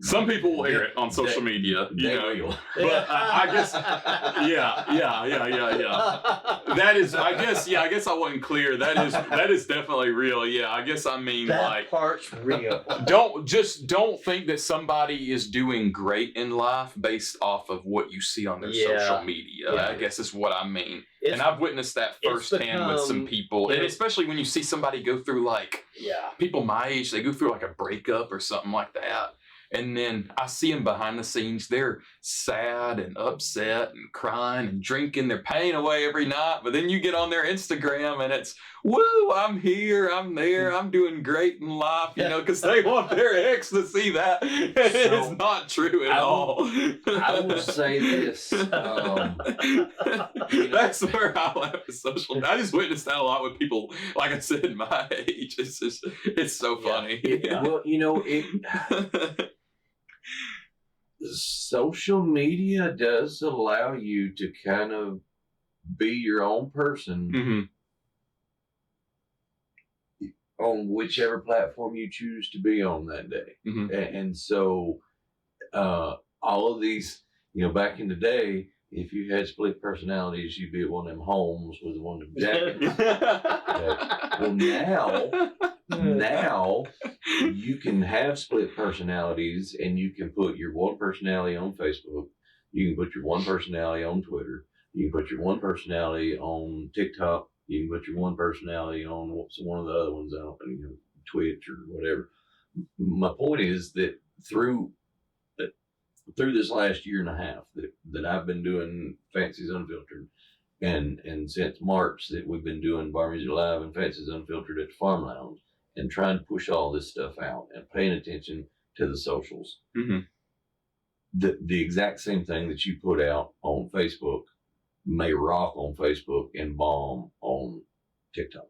some people will air it on social media, you know. But I guess, yeah. That is, I guess I wasn't clear. That is definitely real. Yeah, I guess I mean that part's real. Don't think that somebody is doing great in life based off of what you see on their social media. Yeah. I guess is what I mean. And I've witnessed that firsthand with some people, and especially when you see somebody go through people my age, they go through like a breakup or something like that. And then I see them behind the scenes. They're sad and upset and crying and drinking their pain away every night. But then you get on their Instagram and it's, woo, I'm here, I'm there, I'm doing great in life, you know, because they want their ex to see that. And it's not true at all. I will say this. That's where I laugh at social media. I just witnessed that a lot with people, like I said, my age. It's so funny. Well, you know, social media does allow you to kind of be your own person on whichever platform you choose to be on that day. And so all of these, you know, back in the day, if you had split personalities, you'd be at one of them homes with one of them jackets. Well, now you can have split personalities, and you can put your one personality on Facebook, You can put your one personality on Twitter. You can put your one personality on TikTok. You can put your one personality on one of the other ones out, Twitch or whatever. My point is that through this last year and a half that I've been doing Fancy's Unfiltered, and since March that we've been doing Bar Music Live and Fancy's Unfiltered at the Farm Lounge, and trying to push all this stuff out and paying attention to the socials. Mm-hmm. The exact same thing that you put out on Facebook may rock on Facebook and bomb on TikTok,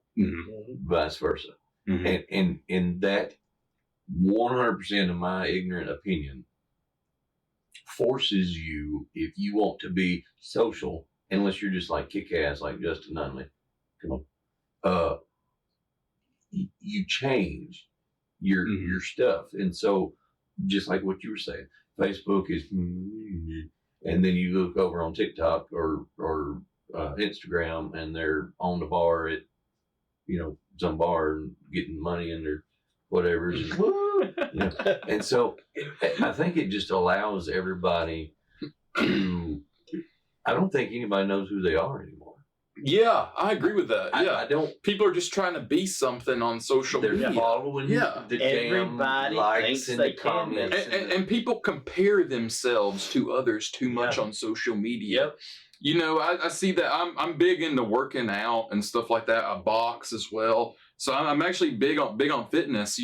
vice versa. And that 100% of my ignorant opinion forces you, if you want to be social, unless you're just like kick ass like Justin Nunley, come on, you change your stuff. And so just like what you were saying, Facebook is, and then you look over on TikTok or Instagram and they're on the bar at, some bar and getting money in their whatever. And so I think it just allows everybody to, I don't think anybody knows who they are anymore. Yeah, I agree with that. Yeah, I don't. People are just trying to be something on social They're media. following the Everybody damn likes thinks and they the can. comments. And people compare themselves to others too much on social media. I see that. I'm big into working out and stuff like that. I box as well, so I'm actually big on fitness.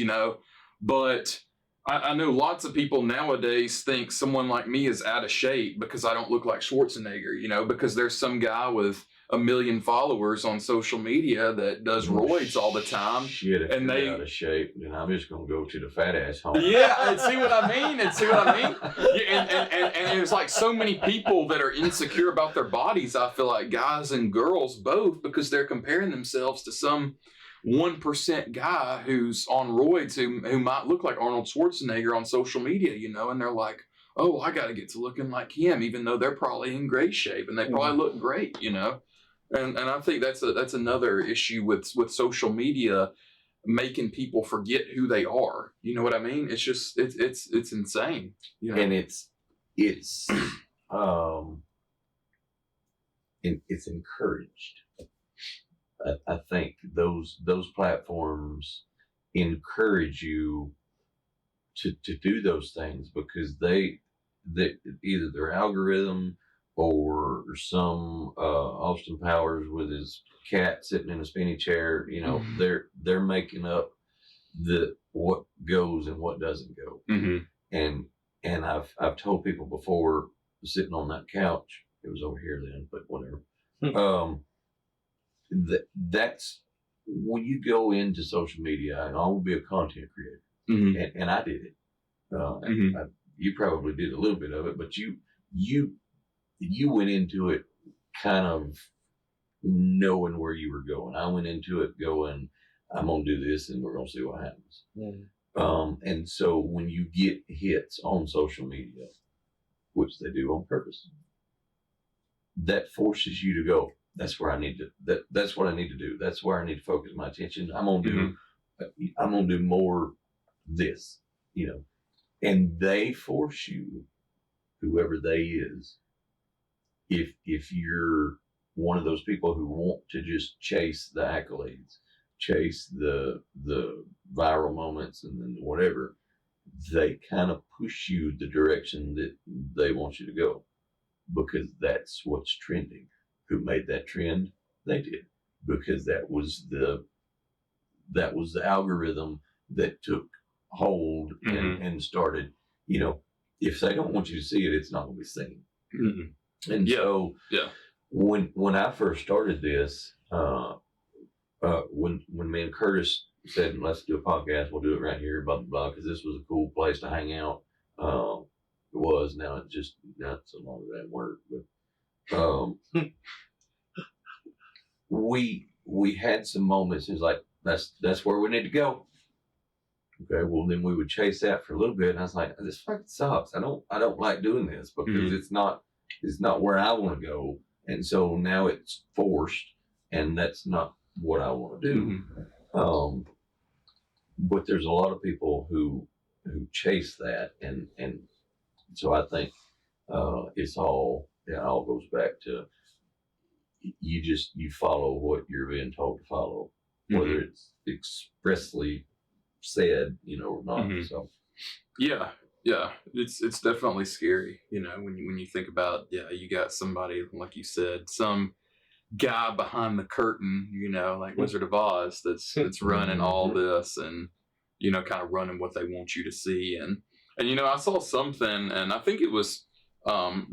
But I know lots of people nowadays think someone like me is out of shape because I don't look like Schwarzenegger. Because there's some guy with 1 million followers on social media that does roids all the time. Shit, if and you're out of shape, then I'm just gonna go to the fat ass home. Yeah, and see what I mean? Yeah, and there's like so many people that are insecure about their bodies, I feel like, guys and girls both, because they're comparing themselves to some 1% guy who's on roids who might look like Arnold Schwarzenegger on social media, and they're like, oh, I got to get to looking like him, even though they're probably in great shape and they probably look great, And I think that's another issue with social media, making people forget who they are. You know what I mean? It's just it's insane. And it's encouraged. I think those platforms encourage you to do those things because they either their algorithm or some Austin Powers with his cat sitting in a spinny chair, they're making up what goes and what doesn't go. And I've told people before, sitting on that couch, it was over here then, but whatever. That's when you go into social media, and I will be a content creator, and I did it. You probably did a little bit of it, but you went into it kind of knowing where you were going. I went into it going, I'm going to do this and we're going to see what happens. And so when you get hits on social media, which they do on purpose, that forces you to go, that's where I need to, that's what I need to do. That's where I need to focus my attention. I'm going to do more this, and they force you, whoever they is, if you're one of those people who want to just chase the accolades, chase the viral moments and then whatever, they kind of push you the direction that they want you to go because that's what's trending. Who made that trend? They did, because that was the algorithm that took hold and started, if they don't want you to see it, it's not going to be seen. And so when I first started this, when me and Curtis said, let's do a podcast, we'll do it right here, blah, blah, blah, because this was a cool place to hang out. It was, now it's just not so long as that work, but we had some moments. It was like, that's where we need to go. Okay, well then we would chase that for a little bit, and I was like, this fucking sucks. I don't like doing this because it's not where I want to go, and so now it's forced, and that's not what I want to do. But there's a lot of people who chase that, and so I think It's all, it all goes back to you follow what you're being told to follow, whether it's expressly said, or not. So Yeah, it's definitely scary, when you think about, you got somebody like you said, some guy behind the curtain, like Wizard of Oz, that's running all this, and kind of running what they want you to see, and I saw something, and I think it was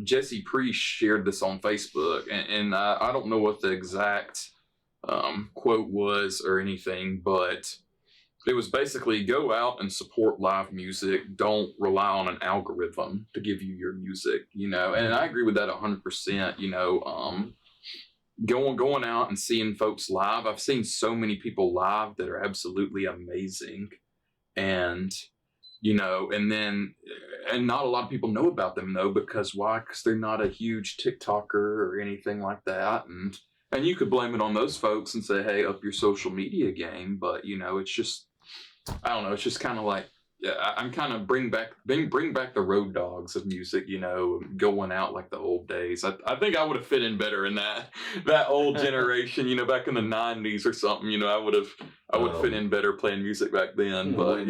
Jesse Priest shared this on Facebook, and I don't know what the exact quote was or anything, but it was basically go out and support live music. Don't rely on an algorithm to give you your music, and I agree with that 100%. Going out and seeing folks live. I've seen so many people live that are absolutely amazing, and and not a lot of people know about them though, because why? Because they're not a huge TikToker or anything like that, and you could blame it on those folks and say, hey, up your social media game, but it's just, I don't know. It's just kind of like, I'm kind of bring back the road dogs of music, going out like the old days. I think I would have fit in better in that old generation, back in the 90s or something. I would fit in better playing music back then. But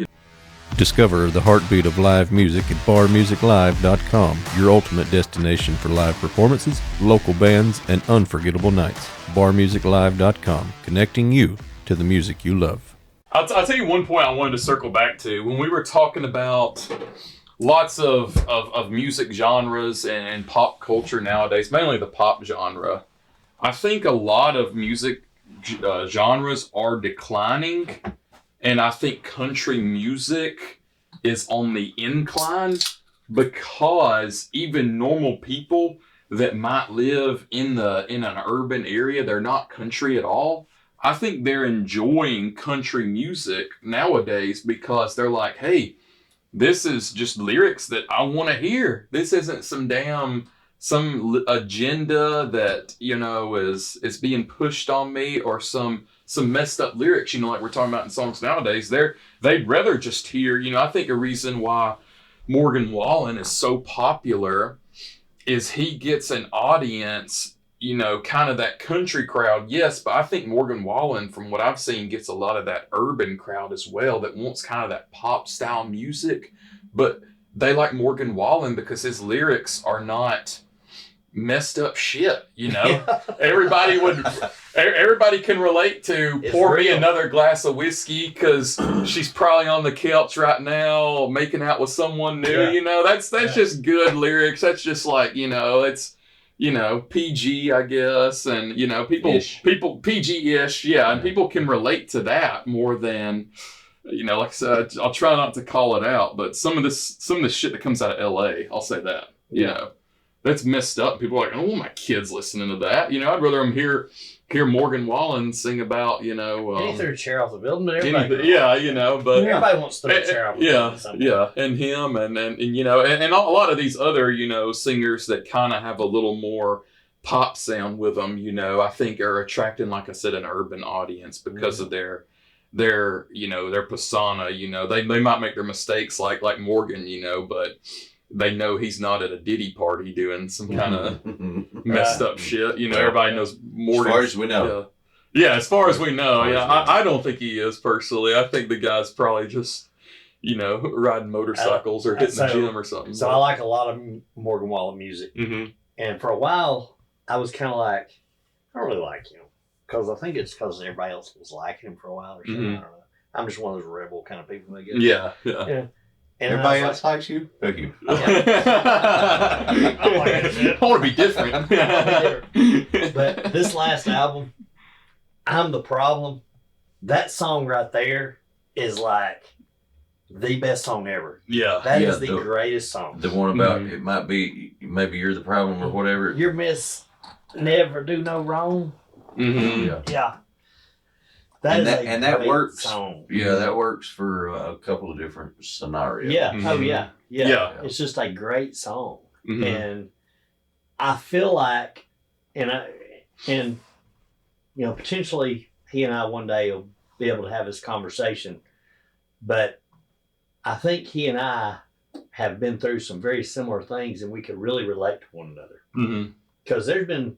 Discover the heartbeat of live music at barmusiclive.com, your ultimate destination for live performances, local bands, and unforgettable nights. barmusiclive.com, connecting you to the music you love. I'll tell you one point I wanted to circle back to. When we were talking about lots of music genres and pop culture nowadays, mainly the pop genre, I think a lot of music genres are declining, and I think country music is on the incline, because even normal people that might live in an urban area, they're not country at all, I think they're enjoying country music nowadays, because they're like, hey, this is just lyrics that I want to hear. This isn't some agenda that, is being pushed on me, or some messed up lyrics, like we're talking about in songs nowadays. They'd rather just hear, I think a reason why Morgan Wallen is so popular is he gets an audience, kind of that country crowd, yes, but I think Morgan Wallen, from what I've seen, gets a lot of that urban crowd as well that wants kind of that pop style music, but they like Morgan Wallen because his lyrics are not messed up shit, Everybody can relate to pour me another glass of whiskey because she's probably on the couch right now making out with someone new. That's just good lyrics. That's just like, it's PG, I guess, and people PG-ish, and people can relate to that more than, like I said, I'll try not to call it out, but some of this shit that comes out of LA, I'll say that, that's messed up. People are like, I don't want my kids listening to that. I'd rather them hear Morgan Wallen sing about, He threw a chair off the building, but everybody. But everybody wants to throw a chair off the building. And him, and a lot of these other, singers that kind of have a little more pop sound with them, I think are attracting, like I said, an urban audience because of their persona. They might make their mistakes like Morgan, but they know he's not at a Diddy party doing some kind of messed up shit. Everybody knows Morgan. As far as we know. Yeah, as far as we know. I don't think he is personally. I think the guy's probably just, riding motorcycles or hitting the gym or something. So I like a lot of Morgan Wallen music. Mm-hmm. And for a while, I was kind of like, I don't really like him. Because I think it's because everybody else was liking him for a while or something. I don't know. I'm just one of those rebel kind of people, I guess. Yeah. And everybody else likes you? Thank you. I want to be different. But this last album, I'm the Problem. That song right there is like the best song ever. Yeah. That is the greatest song. The one about it might be, maybe you're the problem or whatever. Your miss never do no wrong. Mm-hmm. Yeah. That works. Song. Yeah, that works for a couple of different scenarios. Yeah. Mm-hmm. Oh yeah. It's just a great song, and I feel like, and potentially he and I one day will be able to have this conversation, but I think he and I have been through some very similar things, and we could really relate to one another. Mm-hmm. Because there's been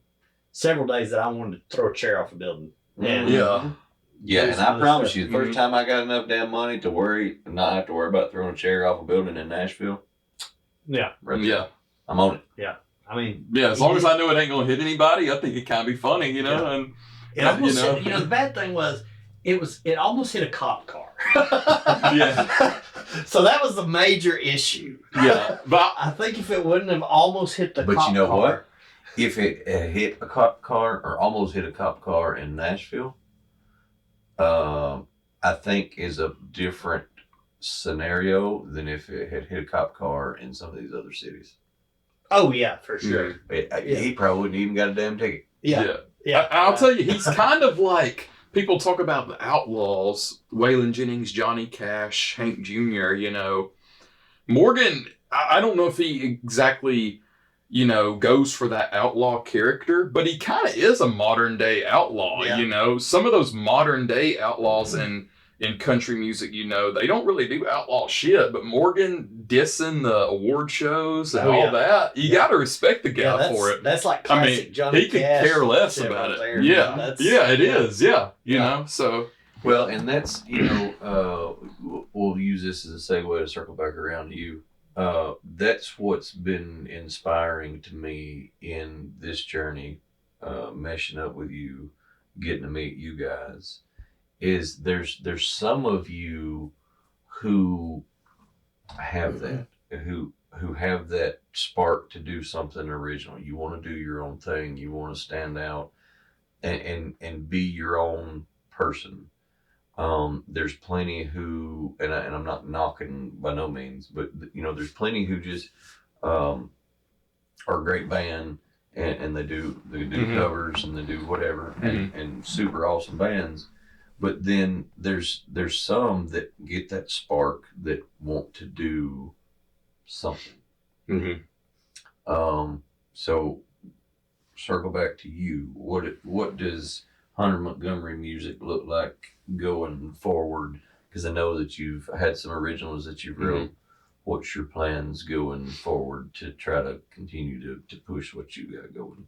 several days that I wanted to throw a chair off a building. And Yeah. Yeah, do and some I other promise stuff. you, the first time I got enough damn money to not have to worry about throwing a chair off a building in Nashville, Yeah. right there, Yeah. I'm on it. I mean, Yeah, as long as I know it ain't gonna hit anybody, I think it kind of be funny, you know. And it almost you know. hit, the bad thing was it almost hit a cop car. Yeah. So that was the major issue. yeah, but I think if it wouldn't have almost hit the But cop you know car, what? If it had hit a cop car or almost hit a cop car in Nashville, I think is a different scenario than if it had hit a cop car in some of these other cities. Oh yeah, for sure. Yeah. Yeah. He probably wouldn't even got a damn ticket. Yeah. I'll tell you, he's kind of like people talk about the Outlaws, Waylon Jennings, Johnny Cash, Hank Jr. You know, Morgan. I don't know if he exactly, you know, goes for that outlaw character, but he kind of is a modern day outlaw. Yeah. You know, some of those modern day outlaws in country music, you know, they don't really do outlaw shit, but Morgan dissing the award shows and all that, you got to respect the guy for it. That's like I classic mean, Johnny he could Cash care less shit about right it. there, Yeah, man. yeah, it is. Yeah, you Yeah. know, so Well, and that's, you know, we'll use this as a segue to circle back around to you. That's what's been inspiring to me in this journey, meshing up with you, getting to meet you guys, is there's some of you who have that, who have that spark to do something original. You want to do your own thing. You want to stand out and be your own person. There's plenty who, and I'm not knocking by no means, but you know, there's plenty who just are a great band and they do covers and they do whatever and super awesome bands. But then there's some that get that spark that want to do something. So circle back to you. What does Hunter Montgomery music look like going forward? Because I know that you've had some originals that you've wrote. What's your plans going forward to try to continue to push what you got going?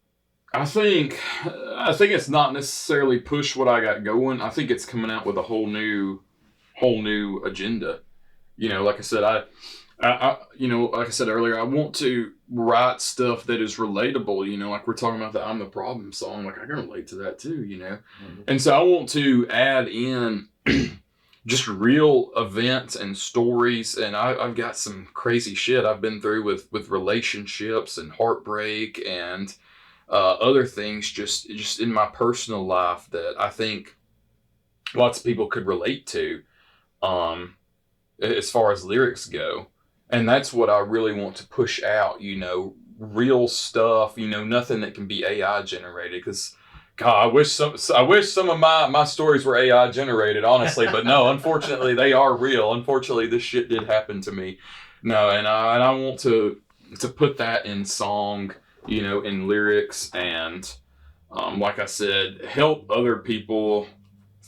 I think it's not necessarily push what I got going. I think it's coming out with a whole new agenda. You know, like I said, I you know, like I said earlier, I want to write stuff that is relatable. You know, like we're talking about the "I'm the Problem" song. Like I can relate to that too. You know, and so I want to add in just real events and stories. And I've got some crazy shit I've been through with relationships and heartbreak and other things just in my personal life that I think lots of people could relate to as far as lyrics go. And that's what I really want to push out, you know, real stuff, you know, nothing that can be AI generated. Because, God, I wish some of my stories were AI generated, honestly. But no, unfortunately, they are real. Unfortunately, this shit did happen to me. No, and I want to put that in song, you know, in lyrics, and like I said, help other people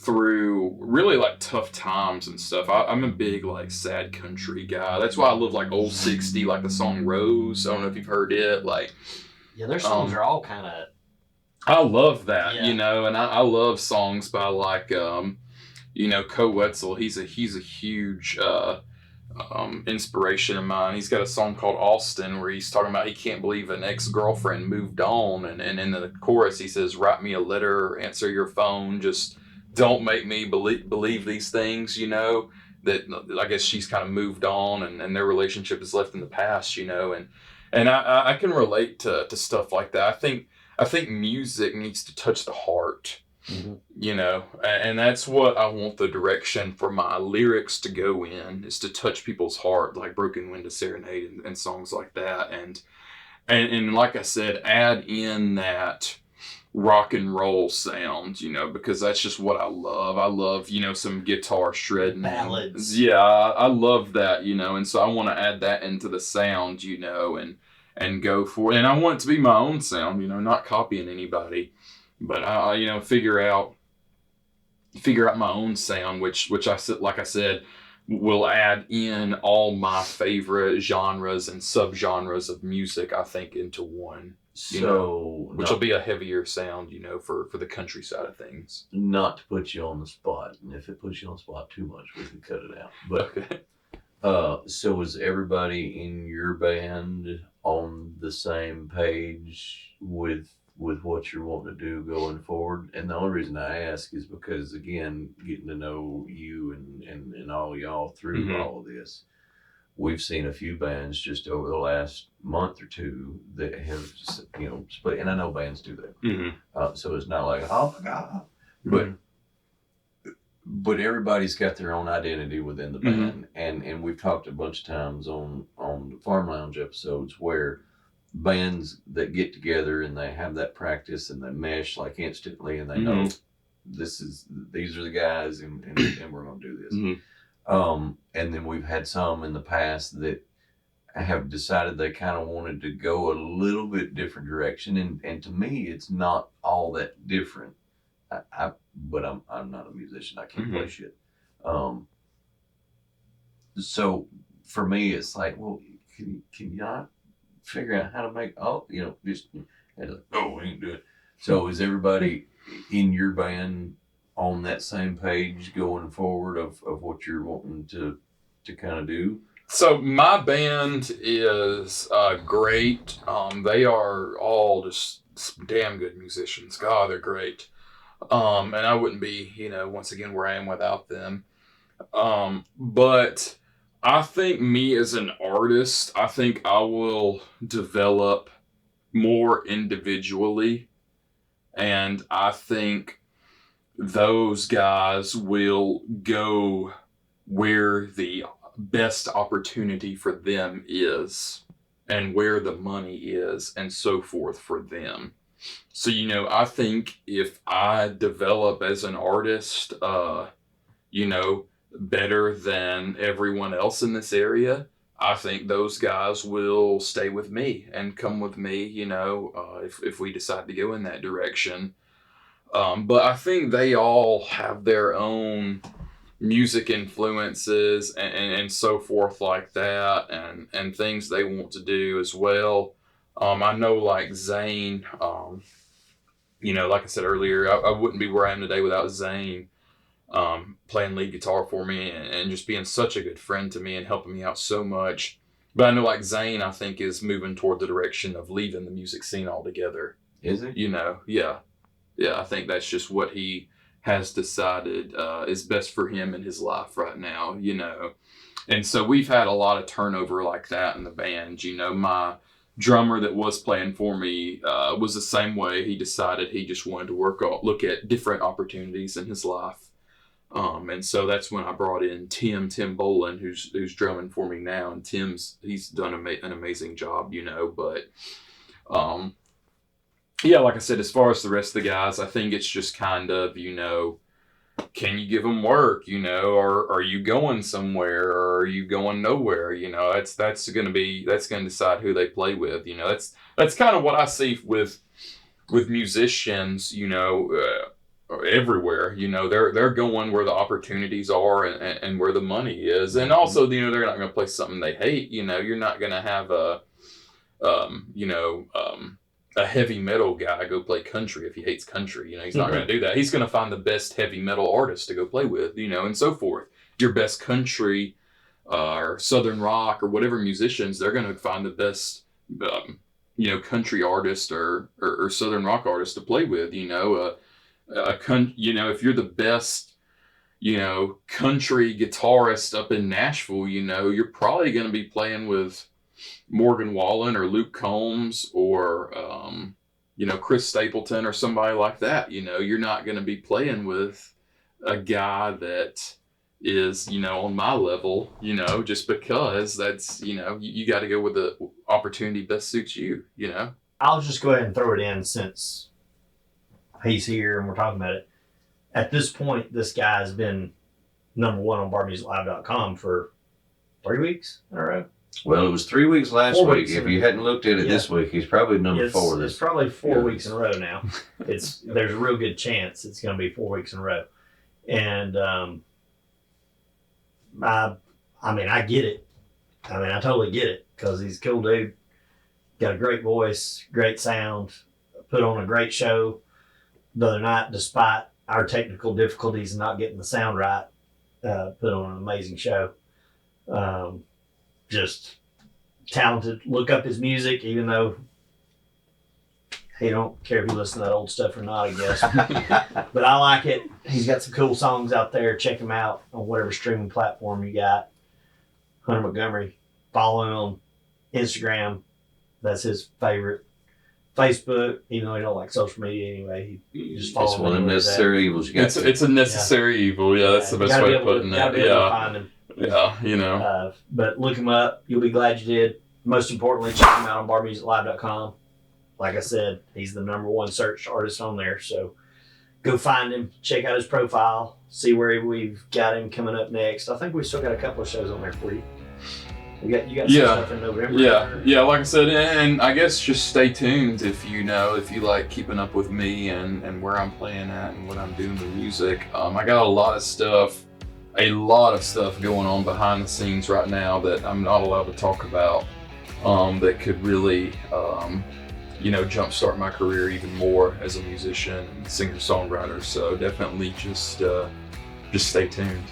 through really like tough times and stuff. I'm a big like sad country guy. That's why I love like Old 60, like the song Rose. I don't know if you've heard it. Like, yeah, their songs are all kind of. I love that, Yeah. you know, and I love songs by like you know, Co Wetzel. He's a huge inspiration of mine. He's got a song called Austin where he's talking about he can't believe an ex-girlfriend moved on, and in the chorus he says, "Write me a letter, answer your phone, just don't make me believe these things," you know, that I guess she's kind of moved on and their relationship is left in the past, you know, and I can relate to stuff like that. I think music needs to touch the heart. You know, and that's what I want the direction for my lyrics to go in, is to touch people's heart, like Broken Window Serenade and songs like that. And like I said, add in that rock and roll sound, you know, because that's just what I love. I love, you know, some guitar shredding. Ballads. Yeah, I love that, you know, and so I want to add that into the sound, you know, and go for it. And I want it to be my own sound, you know, not copying anybody. But I, you know, figure out my own sound, which I said, like I said, will add in all my favorite genres and subgenres of music, I think, into one. Which will be a heavier sound, for the country side of things. Not to put you on the spot, and if it puts you on the spot too much, we can cut it out. But Okay. so is everybody in your band on the same page with what you're wanting to do going forward? And the only reason I ask is because, again, getting to know you and all y'all through Mhm. all of this, we've seen a few bands just over the last month or two that have, split. And I know bands do that. Mm-hmm. So it's not like, oh my God. But everybody's got their own identity within the band. And we've talked a bunch of times on the Farm Lounge episodes where bands that get together and they have that practice and they mesh like instantly and they know these are the guys and we're going to do this. And then we've had some in the past that have decided they kind of wanted to go a little bit different direction. And to me, it's not all that different. But I'm not a musician. I can't play shit. So for me, it's like, well, can you not figure out how to make just we ain't do it. So is everybody in your band on that same page going forward of what you're wanting to kind of do? So my band is great. They are all just damn good musicians. God, they're great. And I wouldn't be, once again, where I am without them. But I think me as an artist, I think I will develop more individually. And I think those guys will go where the best opportunity for them is and where the money is and so forth for them. So, I think if I develop as an artist, better than everyone else in this area, I think those guys will stay with me and come with me, if we decide to go in that direction. But I think they all have their own music influences and so forth like that and things they want to do as well. I know like Zane, like I said earlier, I wouldn't be where I am today without Zane playing lead guitar for me and just being such a good friend to me and helping me out so much. But I know like Zane, I think, is moving toward the direction of leaving the music scene altogether. Is it? Yeah. I think that's just what he has decided is best for him in his life right now, And so we've had a lot of turnover like that in the band. My drummer that was playing for me was the same way. He decided he just wanted to look at different opportunities in his life. And so that's when I brought in Tim Bolin, who's drumming for me now. And he's done an amazing job, but like I said, as far as the rest of the guys, I think it's just kind of, can you give them work, or are you going somewhere, or are you going nowhere? That's going to decide who they play with. That's kind of what I see with musicians, everywhere. They're going where the opportunities are and where the money is, and also they're not going to play something they hate. You're not going to have a heavy metal guy go play country if he hates country. He's not going to do that. He's going to find the best heavy metal artist to go play with, and so forth. Your best country or southern rock or whatever musicians, they're going to find the best country artist or southern rock artist to play with. If you're the best country guitarist up in Nashville, you're probably going to be playing with Morgan Wallen or Luke Combs or Chris Stapleton or somebody like that. You're not going to be playing with a guy that is on my level, just because that's you got to go with the opportunity best suits you. I'll just go ahead and throw it in since he's here and we're talking about it. At this point, this guy's been number one on barmusiclive.com for 3 weeks in a row. Well, it was 3 weeks last 4 week. weeks If you hadn't looked at it this week, he's probably number 4. It's probably 4 weeks in a row now. There's a real good chance it's going to be 4 weeks in a row. And I mean, I get it. I mean, I totally get it because he's a cool dude. Got a great voice, great sound, put on a great show the other night, despite our technical difficulties and not getting the sound right. Put on an amazing show. Just talented. Look up his music, even though he don't care if you listen to that old stuff or not, I guess. But I like it. He's got some cool songs out there. Check him out on whatever streaming platform you got. Hunter Montgomery. Follow him on Instagram. That's his favorite. Facebook, even though he don't like social media anyway, he just follows It's him one of them anywhere he's at. necessary evils you got. It's a necessary evil. Yeah, that's the best way of putting Gotta it. be able to Yeah, find him. yeah, you know. But look him up. You'll be glad you did. Most importantly, check him out on barmusiclive.com. Like I said, he's the #1 searched artist on there. So go find him. Check out his profile. See where we've got him coming up next. I think we still got a couple of shows on there for you. You got some stuff in November. Yeah, like I said, and I guess just stay tuned if you like keeping up with me and where I'm playing at and what I'm doing with music. I got a lot of stuff going on behind the scenes right now that I'm not allowed to talk about. That could really, jumpstart my career even more as a musician and singer-songwriter. So definitely just stay tuned.